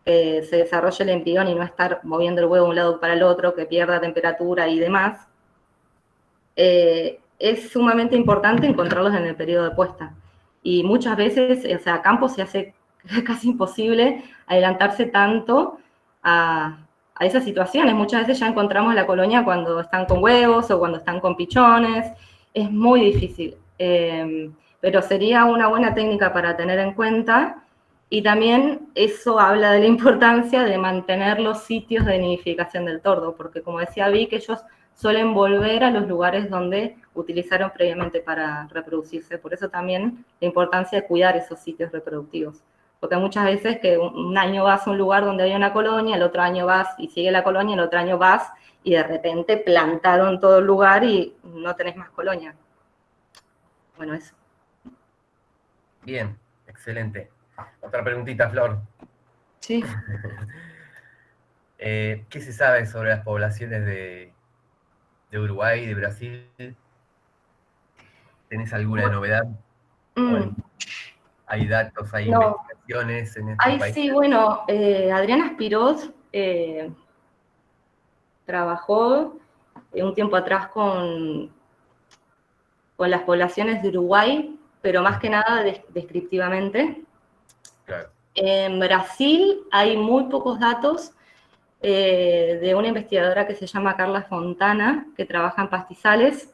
se desarrolle el embrión y no estar moviendo el huevo de un lado para el otro, que pierda temperatura y demás, es sumamente importante encontrarlos en el periodo de puesta. Y muchas veces, o sea, a campo se hace casi imposible adelantarse tanto a esas situaciones. Muchas veces ya encontramos la colonia cuando están con huevos o cuando están con pichones. Es muy difícil, pero sería una buena técnica para tener en cuenta. Y también eso habla de la importancia de mantener los sitios de nidificación del tordo, porque como decía Vic, ellos suelen volver a los lugares donde utilizaron previamente para reproducirse. Por eso también la importancia de cuidar esos sitios reproductivos. Porque muchas veces que un año vas a un lugar donde hay una colonia, el otro año vas y sigue la colonia, el otro año vas y de repente plantaron todo el lugar y no tenés más colonia. Bueno, eso. Bien, excelente. Otra preguntita, Flor. Sí. ¿Qué se sabe sobre las poblaciones de Uruguay, de Brasil? ¿Tenés alguna novedad? ¿Hay datos, hay investigaciones en estos países? Sí, bueno, Adriana Spirós trabajó un tiempo atrás con las poblaciones de Uruguay, pero más que nada descriptivamente. Claro. En Brasil hay muy pocos datos de una investigadora que se llama Carla Fontana, que trabaja en pastizales.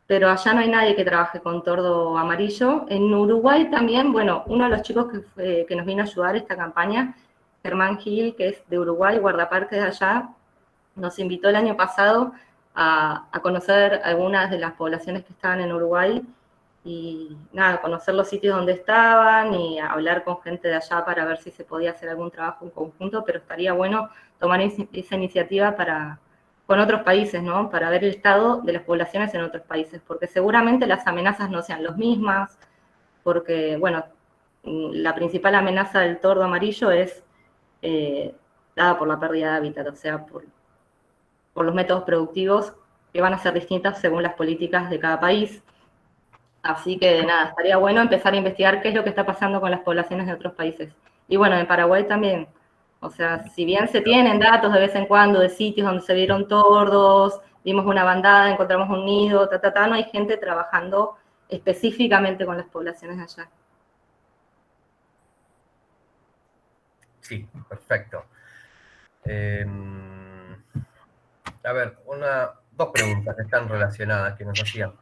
pero allá no hay nadie que trabaje con tordo amarillo. En Uruguay también, bueno, uno de los chicos que nos vino a ayudar esta campaña, Germán Gil, que es de Uruguay, guardaparques de allá, nos invitó el año pasado a conocer algunas de las poblaciones que estaban en Uruguay y nada, conocer los sitios donde estaban y hablar con gente de allá para ver si se podía hacer algún trabajo en conjunto, pero estaría bueno tomar esa iniciativa con otros países, ¿no? Para ver el estado de las poblaciones en otros países, porque seguramente las amenazas no sean las mismas, porque, bueno, la principal amenaza del tordo amarillo es dada por la pérdida de hábitat, o sea, por los métodos productivos que van a ser distintas según las políticas de cada país. Así que nada, estaría bueno empezar a investigar qué es lo que está pasando con las poblaciones de otros países. Y bueno, en Paraguay también. O sea, si bien se tienen datos de vez en cuando de sitios donde se vieron tordos, vimos una bandada, encontramos un nido, no hay gente trabajando específicamente con las poblaciones allá. Sí, perfecto. A ver, dos preguntas que están relacionadas que nos hacían.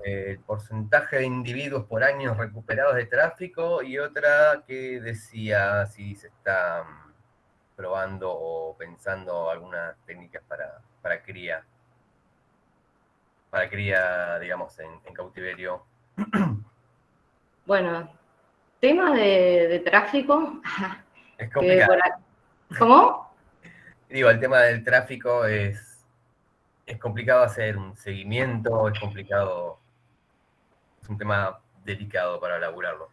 El porcentaje de individuos por año recuperados de tráfico y otra que decía si se está probando o pensando algunas técnicas para cría, digamos, en cautiverio. Bueno, tema de tráfico. Es complicado. ¿Cómo? Digo, el tema del tráfico es complicado hacer un seguimiento, es complicado, es un tema delicado para elaborarlo.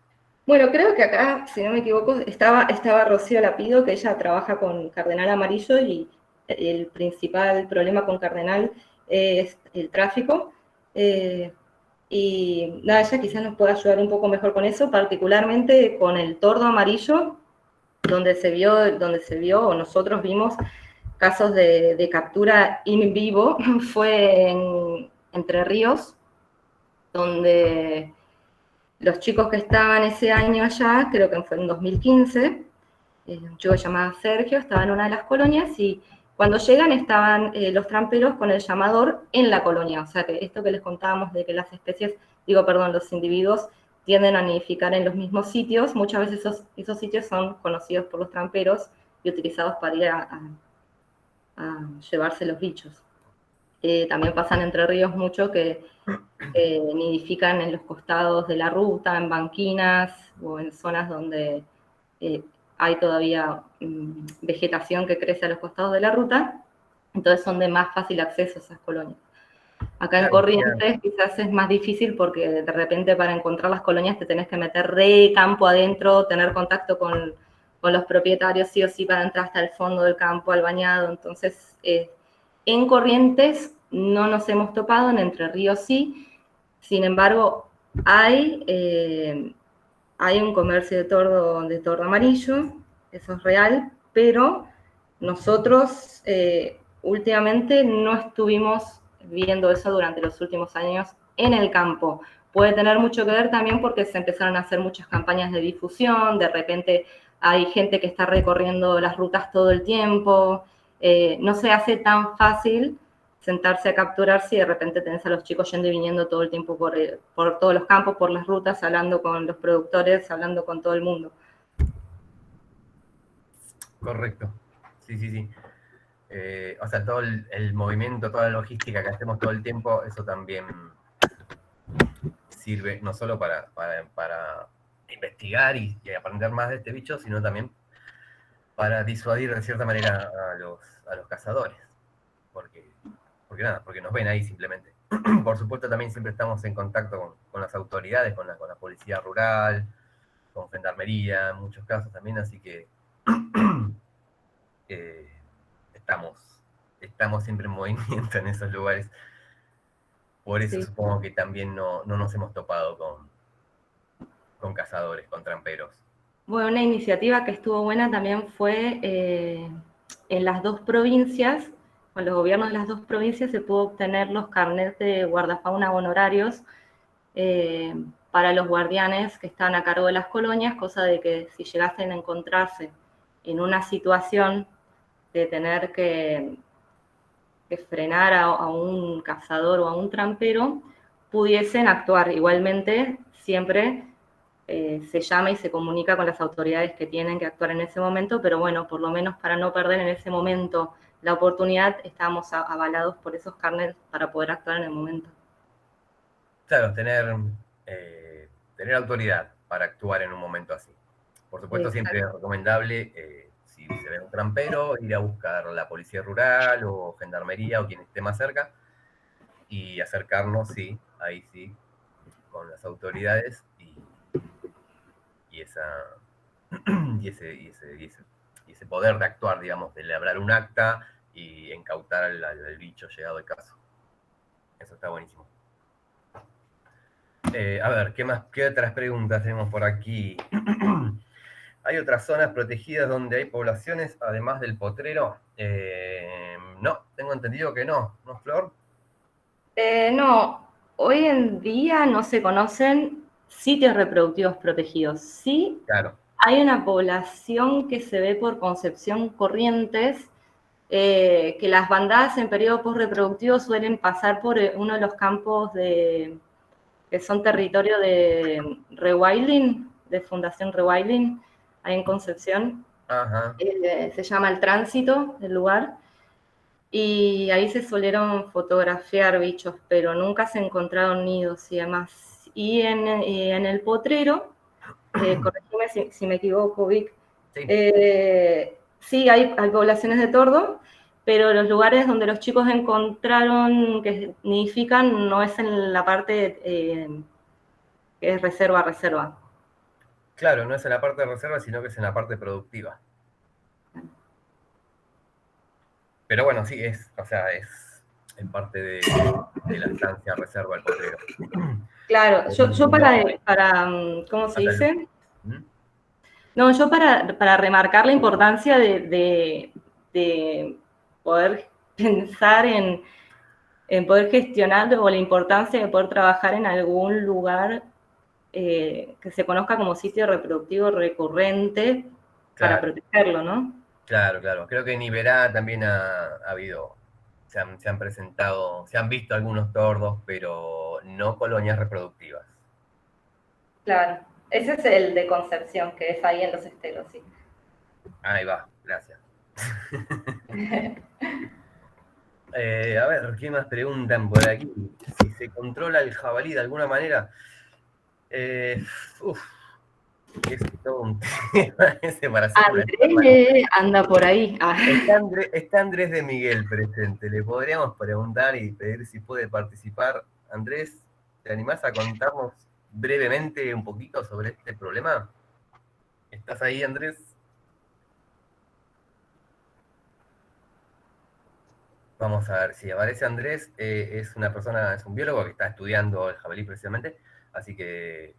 Bueno, creo que acá, si no me equivoco, estaba Rocío Lapido, que ella trabaja con Cardenal Amarillo y el principal problema con Cardenal es el tráfico. Y nada, ella quizás nos pueda ayudar un poco mejor con eso, particularmente con el tordo amarillo, donde se vio, o nosotros vimos casos de captura in vivo, fue en Entre Ríos, donde los chicos que estaban ese año allá, creo que fue en 2015, un chico llamado Sergio, estaba en una de las colonias y cuando llegan estaban los tramperos con el llamador en la colonia. O sea, que esto que les contábamos de que las especies, los individuos tienden a nidificar en los mismos sitios, muchas veces esos sitios son conocidos por los tramperos y utilizados para ir a llevarse los bichos. También pasan Entre Ríos mucho que nidifican en los costados de la ruta, en banquinas o en zonas donde hay todavía vegetación que crece a los costados de la ruta, entonces son de más fácil acceso a esas colonias. Acá en Corrientes quizás es más difícil porque de repente para encontrar las colonias te tenés que meter re campo adentro, tener contacto con los propietarios sí o sí para entrar hasta el fondo del campo, al bañado. Entonces, en Corrientes no nos hemos topado, en Entre Ríos sí. Sin embargo, hay un comercio de tordo amarillo, eso es real, pero nosotros últimamente no estuvimos viendo eso durante los últimos años en el campo. Puede tener mucho que ver también porque se empezaron a hacer muchas campañas de difusión, de repente hay gente que está recorriendo las rutas todo el tiempo, no se hace tan fácil sentarse a capturar si de repente tenés a los chicos yendo y viniendo todo el tiempo por todos los campos, por las rutas, hablando con los productores, hablando con todo el mundo. Correcto, sí. O sea, todo el movimiento, toda la logística que hacemos todo el tiempo, eso también sirve no solo para investigar y aprender más de este bicho, sino también para disuadir de cierta manera a los cazadores. Porque nos ven ahí simplemente. Por supuesto, también siempre estamos en contacto con las autoridades, con la policía rural, con gendarmería, en muchos casos también, así que estamos siempre en movimiento en esos lugares. Por eso sí. Supongo que también no nos hemos topado con cazadores, con tramperos. Bueno, una iniciativa que estuvo buena también fue en las dos provincias, con los gobiernos de las dos provincias se pudo obtener los carnets de guardafauna honorarios para los guardianes que están a cargo de las colonias, cosa de que si llegasen a encontrarse en una situación de tener que frenar a un cazador o a un trampero, pudiesen actuar. Igualmente, siempre se llama y se comunica con las autoridades que tienen que actuar en ese momento, pero bueno, por lo menos para no perder en ese momento la oportunidad, estábamos avalados por esos carnets para poder actuar en el momento. Claro, tener autoridad para actuar en un momento así. Por supuesto, siempre es recomendable, si se ve un trampero, ir a buscar la policía rural o gendarmería o quien esté más cerca y acercarnos, sí, ahí sí, con las autoridades y ese poder de actuar, digamos, de labrar un acta y incautar al bicho llegado el caso. Eso está buenísimo. A ver, ¿qué otras preguntas tenemos por aquí? ¿Hay otras zonas protegidas donde hay poblaciones además del potrero? No, tengo entendido que no, ¿no, Flor? No, hoy en día no se conocen sitios reproductivos protegidos. Sí, Claro. hay una población que se ve por Concepción Corrientes, que las bandadas en periodo postreproductivo suelen pasar por uno de los campos que son territorio de Rewilding, de Fundación Rewilding, ahí en Concepción. Ajá. Se llama El Tránsito, el lugar. Y ahí se solieron fotografiar bichos, pero nunca se encontraron nidos y demás. Y en el potrero, corregime si me equivoco, Vic, Sí. sí hay poblaciones de tordo, pero los lugares donde los chicos encontraron que nidifican no es en la parte que es reserva. Claro, no es en la parte de reserva, sino que es en la parte productiva. Pero bueno, sí, es en parte de la estancia reserva del potrero. Claro, yo para ¿cómo se dice? ¿Mm? No, yo para remarcar la importancia de poder pensar en poder gestionar o la importancia de poder trabajar en algún lugar que se conozca como sitio reproductivo recurrente para Claro, protegerlo, ¿no? claro. Creo que en Iberá también ha habido, se han presentado, se han visto algunos tordos, pero no colonias reproductivas. Claro, ese es el de Concepción, que es ahí en Los Esteros, sí. Ahí va, gracias. A ver, ¿qué más preguntan por aquí? Si se controla el jabalí de alguna manera. Es todo un tema ese para hacer una charla. Andrés anda por ahí. Ah. Está Andrés de Miguel presente. Le podríamos preguntar y pedir si puede participar. Andrés, ¿te animás a contarnos brevemente un poquito sobre este problema? ¿Estás ahí, Andrés? Vamos a ver si aparece Andrés. Es un biólogo que está estudiando el jabalí precisamente. Así que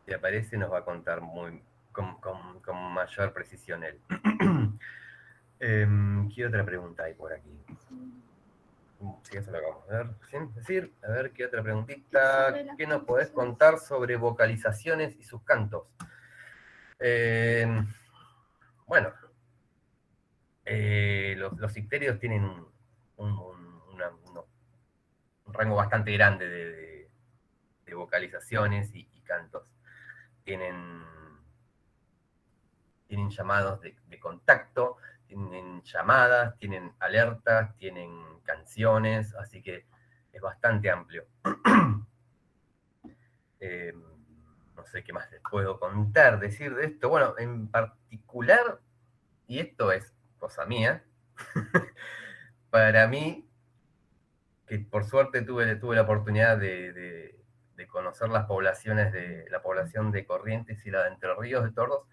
si aparece nos va a contar con mayor precisión él. ¿Qué otra pregunta hay por aquí? Sí, eso lo acabamos de ver sin decir. A ver, ¿qué otra preguntita? ¿Qué nos podés contar sobre vocalizaciones y sus cantos? Bueno, los icterios tienen un rango bastante grande de vocalizaciones y cantos. Tienen llamados de contacto, tienen llamadas, tienen alertas, tienen canciones, así que es bastante amplio. No sé qué más les puedo contar, decir de esto. Bueno, en particular, y esto es cosa mía, para mí, que por suerte tuve la oportunidad de conocer las poblaciones la población de Corrientes y la de Entre Ríos de Tordos,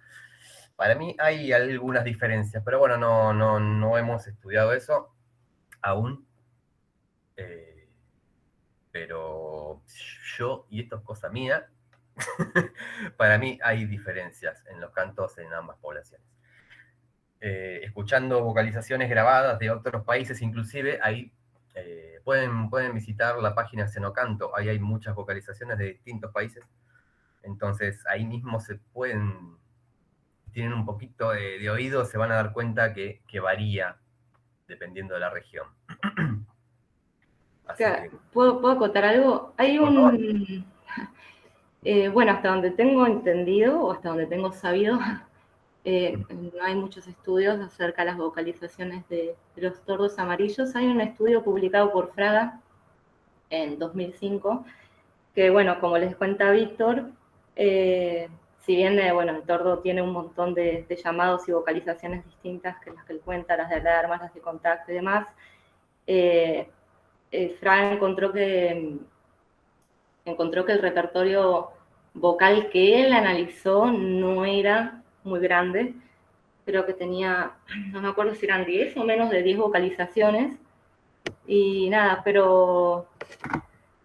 para mí hay algunas diferencias, pero bueno, no hemos estudiado eso aún. Pero yo, y esto es cosa mía, para mí hay diferencias en los cantos en ambas poblaciones. Escuchando vocalizaciones grabadas de otros países, inclusive, ahí pueden visitar la página Xenocanto, ahí hay muchas vocalizaciones de distintos países, entonces ahí mismo tienen un poquito de oído, se van a dar cuenta que varía dependiendo de la región. Así que... ¿Puedo acotar algo? Hay un... bueno, hasta donde tengo entendido, o hasta donde tengo sabido, no hay muchos estudios acerca de las vocalizaciones de los tordos amarillos. Hay un estudio publicado por Fraga en 2005, que bueno, como les cuenta Víctor, si bien bueno, el tordo tiene un montón de llamados y vocalizaciones distintas que las que él cuenta, las de alarmas, las de contacto y demás, Fraga encontró que el repertorio vocal que él analizó no era muy grande. Creo que tenía, no me acuerdo si eran 10 o menos de 10 vocalizaciones. Y nada, pero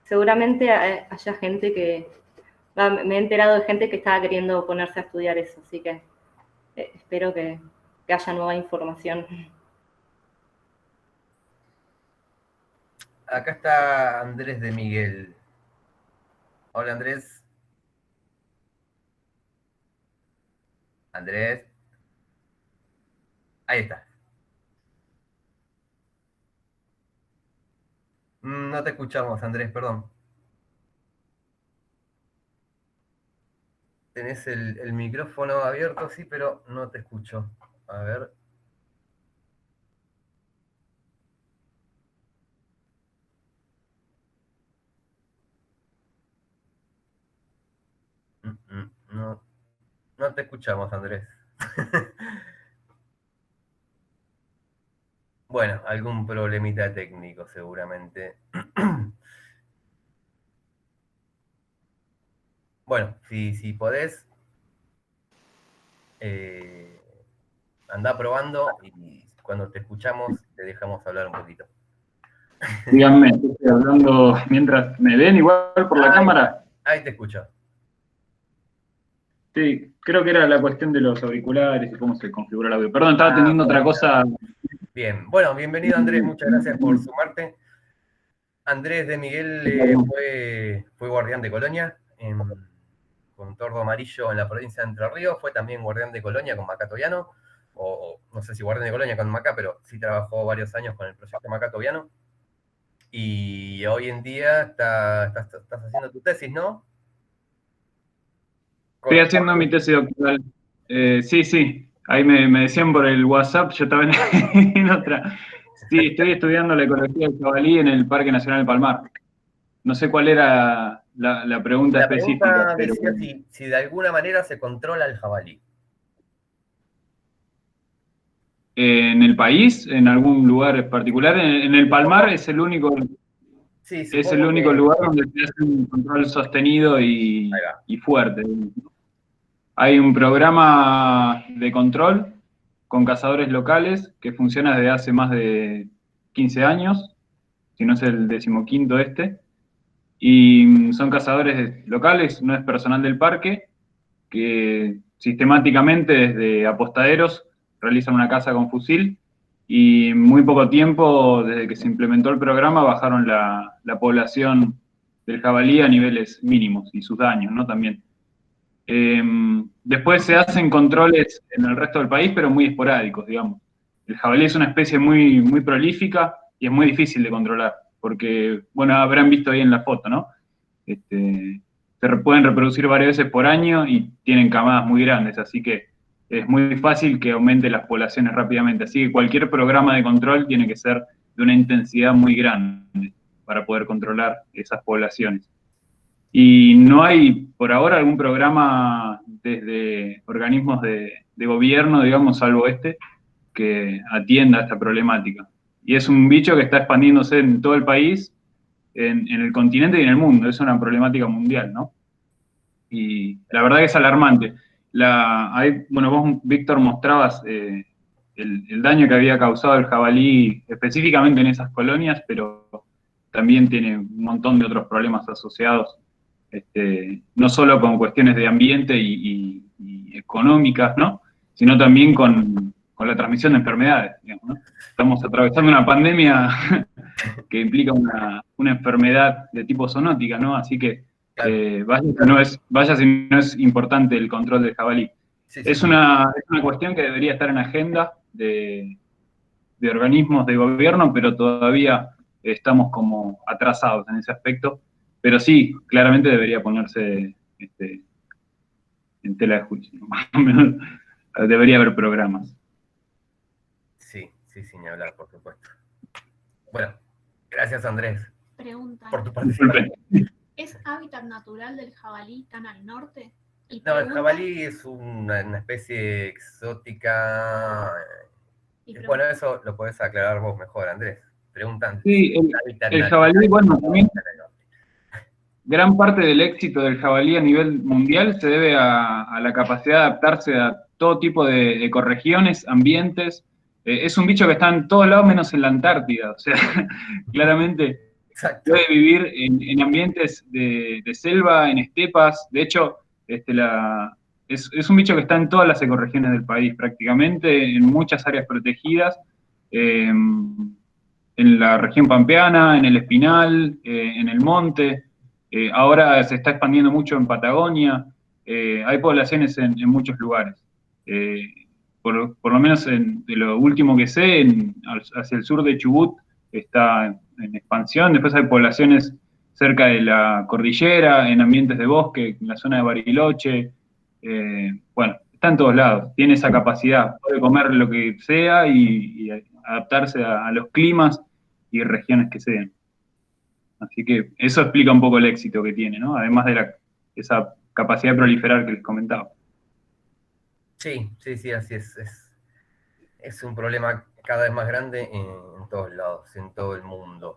seguramente haya gente que... me he enterado de gente que estaba queriendo ponerse a estudiar eso, así que espero que haya nueva información. Acá está Andrés de Miguel. Hola, Andrés. Andrés. Ahí está. No te escuchamos, Andrés, perdón. Tenés el micrófono abierto, sí, pero no te escucho. A ver. No, no te escuchamos, Andrés. Bueno, algún problemita técnico seguramente. Bueno, si podés, andá probando y cuando te escuchamos te dejamos hablar un poquito. Díganme, estoy hablando mientras me ven igual por la cámara. Ahí te escucho. Sí, creo que era la cuestión de los auriculares y cómo se configura el audio. Perdón, estaba teniendo otra cosa. Bien, bueno, bienvenido Andrés, muchas gracias por sumarte. Andrés de Miguel fue guardián de Colonia con Tordo Amarillo en la provincia de Entre Ríos, fue también guardián de Colonia con Macatoviano, o no sé si guardián de Colonia con Macá, pero sí trabajó varios años con el proyecto Macatoviano. Y hoy en día estás haciendo tu tesis, ¿no? Estoy haciendo mi tesis doctoral. Sí, ahí me decían por el WhatsApp, yo estaba en otra. Sí, estoy estudiando la ecología del jabalí en el Parque Nacional del Palmar. No sé cuál era la pregunta específica. La pregunta decía si de alguna manera se controla el jabalí. ¿En el país? ¿En algún lugar particular? En el Palmar es el único... Sí, es el único lugar donde se hace un control sostenido y fuerte. Hay un programa de control con cazadores locales que funciona desde hace más de 15 años, si no es el 15º este, y son cazadores locales, no es personal del parque, que sistemáticamente desde apostaderos realizan una caza con fusil, y en muy poco tiempo, desde que se implementó el programa, bajaron la población del jabalí a niveles mínimos y sus daños, ¿no? También. Después se hacen controles en el resto del país, pero muy esporádicos, digamos. El jabalí es una especie muy, muy prolífica y es muy difícil de controlar, porque, bueno, habrán visto ahí en la foto, ¿no? Se pueden reproducir varias veces por año y tienen camadas muy grandes, así que es muy fácil que aumente las poblaciones rápidamente. Así que cualquier programa de control tiene que ser de una intensidad muy grande para poder controlar esas poblaciones. Y no hay, por ahora, algún programa desde organismos de gobierno, digamos, salvo que atienda a esta problemática. Y es un bicho que está expandiéndose en todo el país, en el continente y en el mundo. Es una problemática mundial, ¿no? Y la verdad que es alarmante. Bueno, vos, Víctor, mostrabas el daño que había causado el jabalí específicamente en esas colonias, pero también tiene un montón de otros problemas asociados, no solo con cuestiones de ambiente y económicas, ¿no? Sino también con la transmisión de enfermedades, digamos, ¿no? Estamos atravesando una pandemia que implica una enfermedad de tipo zoonótica, ¿no? Así que vaya si no es importante el control del jabalí. Sí. Es una cuestión que debería estar en agenda de organismos de gobierno, pero todavía estamos como atrasados en ese aspecto, pero sí, claramente debería ponerse en tela de juicio, ¿no? Más o menos, debería haber programas. Sí, ni hablar, por supuesto. Bueno, gracias Andrés Preguntan, por tu participación. ¿es hábitat natural del jabalí tan al norte? Y No, el preguntan- jabalí es una especie exótica. y Bueno, eso lo podés aclarar vos mejor, Andrés. Preguntan Sí, si es hábitat el natural. jabalí, bueno, también gran parte del éxito del jabalí a nivel mundial se debe a la capacidad de adaptarse a todo tipo de ecorregiones, ambientes. Es un bicho que está en todos lados menos en la Antártida, o sea, claramente Exacto. puede vivir en ambientes de selva, en estepas. De hecho, es un bicho que está en todas las ecorregiones del país prácticamente, en muchas áreas protegidas, en la región pampeana, en el Espinal, en el monte. Ahora se está expandiendo mucho en Patagonia. Hay poblaciones en muchos lugares. Eh, por lo menos de lo último que sé, hacia el sur de Chubut está en expansión. Después hay poblaciones cerca de la cordillera, en ambientes de bosque, en la zona de Bariloche. Bueno, está en todos lados. Tiene esa capacidad. Puede comer lo que sea y adaptarse a los climas y regiones que sean. Así que eso explica un poco el éxito que tiene, ¿no? Además de esa capacidad de proliferar que les comentaba. Sí, así es. Es un problema cada vez más grande en todos lados, en todo el mundo.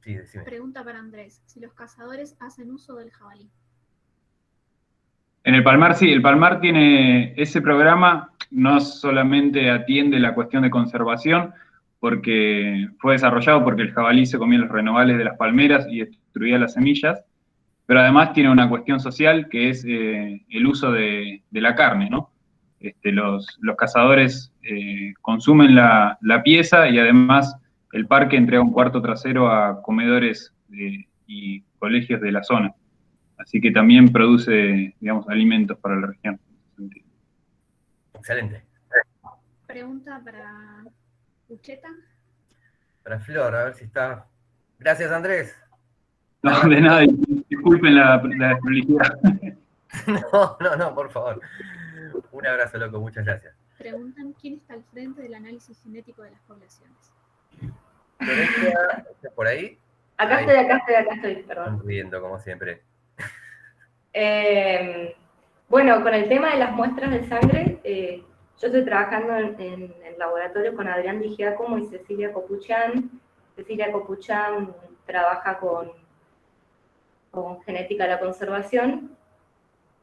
Sí, decime. Pregunta para Andrés, si los cazadores hacen uso del jabalí. En el Palmar sí, el Palmar tiene ese programa, no solamente atiende la cuestión de conservación, porque fue desarrollado porque el jabalí se comía los renovales de las palmeras y destruía las semillas, pero además tiene una cuestión social que es el uso de la carne, ¿no? Los cazadores consumen la pieza y además el parque entrega un cuarto trasero a comedores y colegios de la zona. Así que también produce, digamos, alimentos para la región. Excelente. Pregunta para Ucheta. Para Flor, a ver si está. Gracias, Andrés. No, de nada, disculpen la prolijidad. No, por favor. Un abrazo, loco, muchas gracias. Preguntan quién está al frente del análisis genético de las poblaciones. Florencia, ¿estás por ahí? Acá estoy, perdón. Sonriendo, como siempre. Bueno, con el tema de las muestras de sangre, yo estoy trabajando en el laboratorio con Adrián Di Giacomo y Cecilia Copuchán. Cecilia Copuchán trabaja con genética de la conservación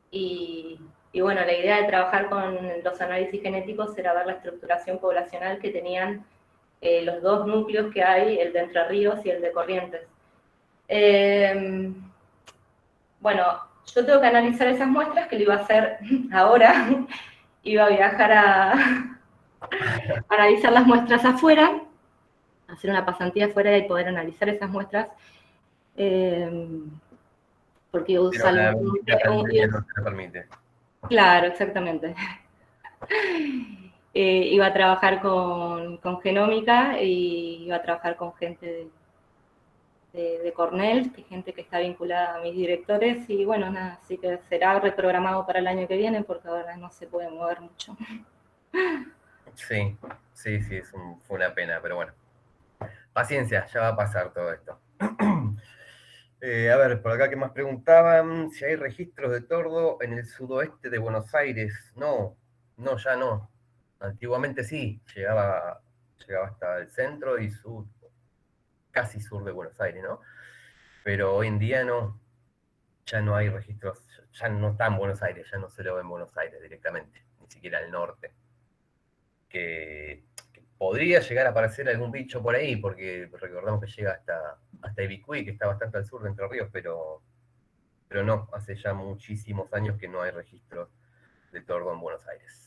y bueno, la idea de trabajar con los análisis genéticos era ver la estructuración poblacional que tenían los dos núcleos que hay, el de Entre Ríos y el de Corrientes. Bueno, yo tengo que analizar esas muestras, que lo iba a hacer ahora. Iba a viajar a analizar las muestras afuera, hacer una pasantía afuera y poder analizar esas muestras. Porque usa la pandemia no se lo permite. Claro, exactamente. Iba a trabajar con genómica y iba a trabajar con gente de Cornell, que es gente que está vinculada a mis directores, y bueno, nada, así que será reprogramado para el año que viene, porque ahora no se puede mover mucho. Sí, fue una pena, pero bueno. Paciencia, ya va a pasar todo esto. A ver, por acá que más preguntaban, si hay registros de tordo en el sudoeste de Buenos Aires. No, ya no. Antiguamente sí, llegaba hasta el centro y sur, casi sur de Buenos Aires, ¿no? Pero hoy en día no, ya no hay registros, ya no está en Buenos Aires, ya no se lo ve en Buenos Aires directamente, ni siquiera al norte. Que podría llegar a aparecer algún bicho por ahí, porque recordamos que llega hasta Ibicuí, que está bastante al sur de Entre Ríos, pero no, hace ya muchísimos años que no hay registros de tordo en Buenos Aires.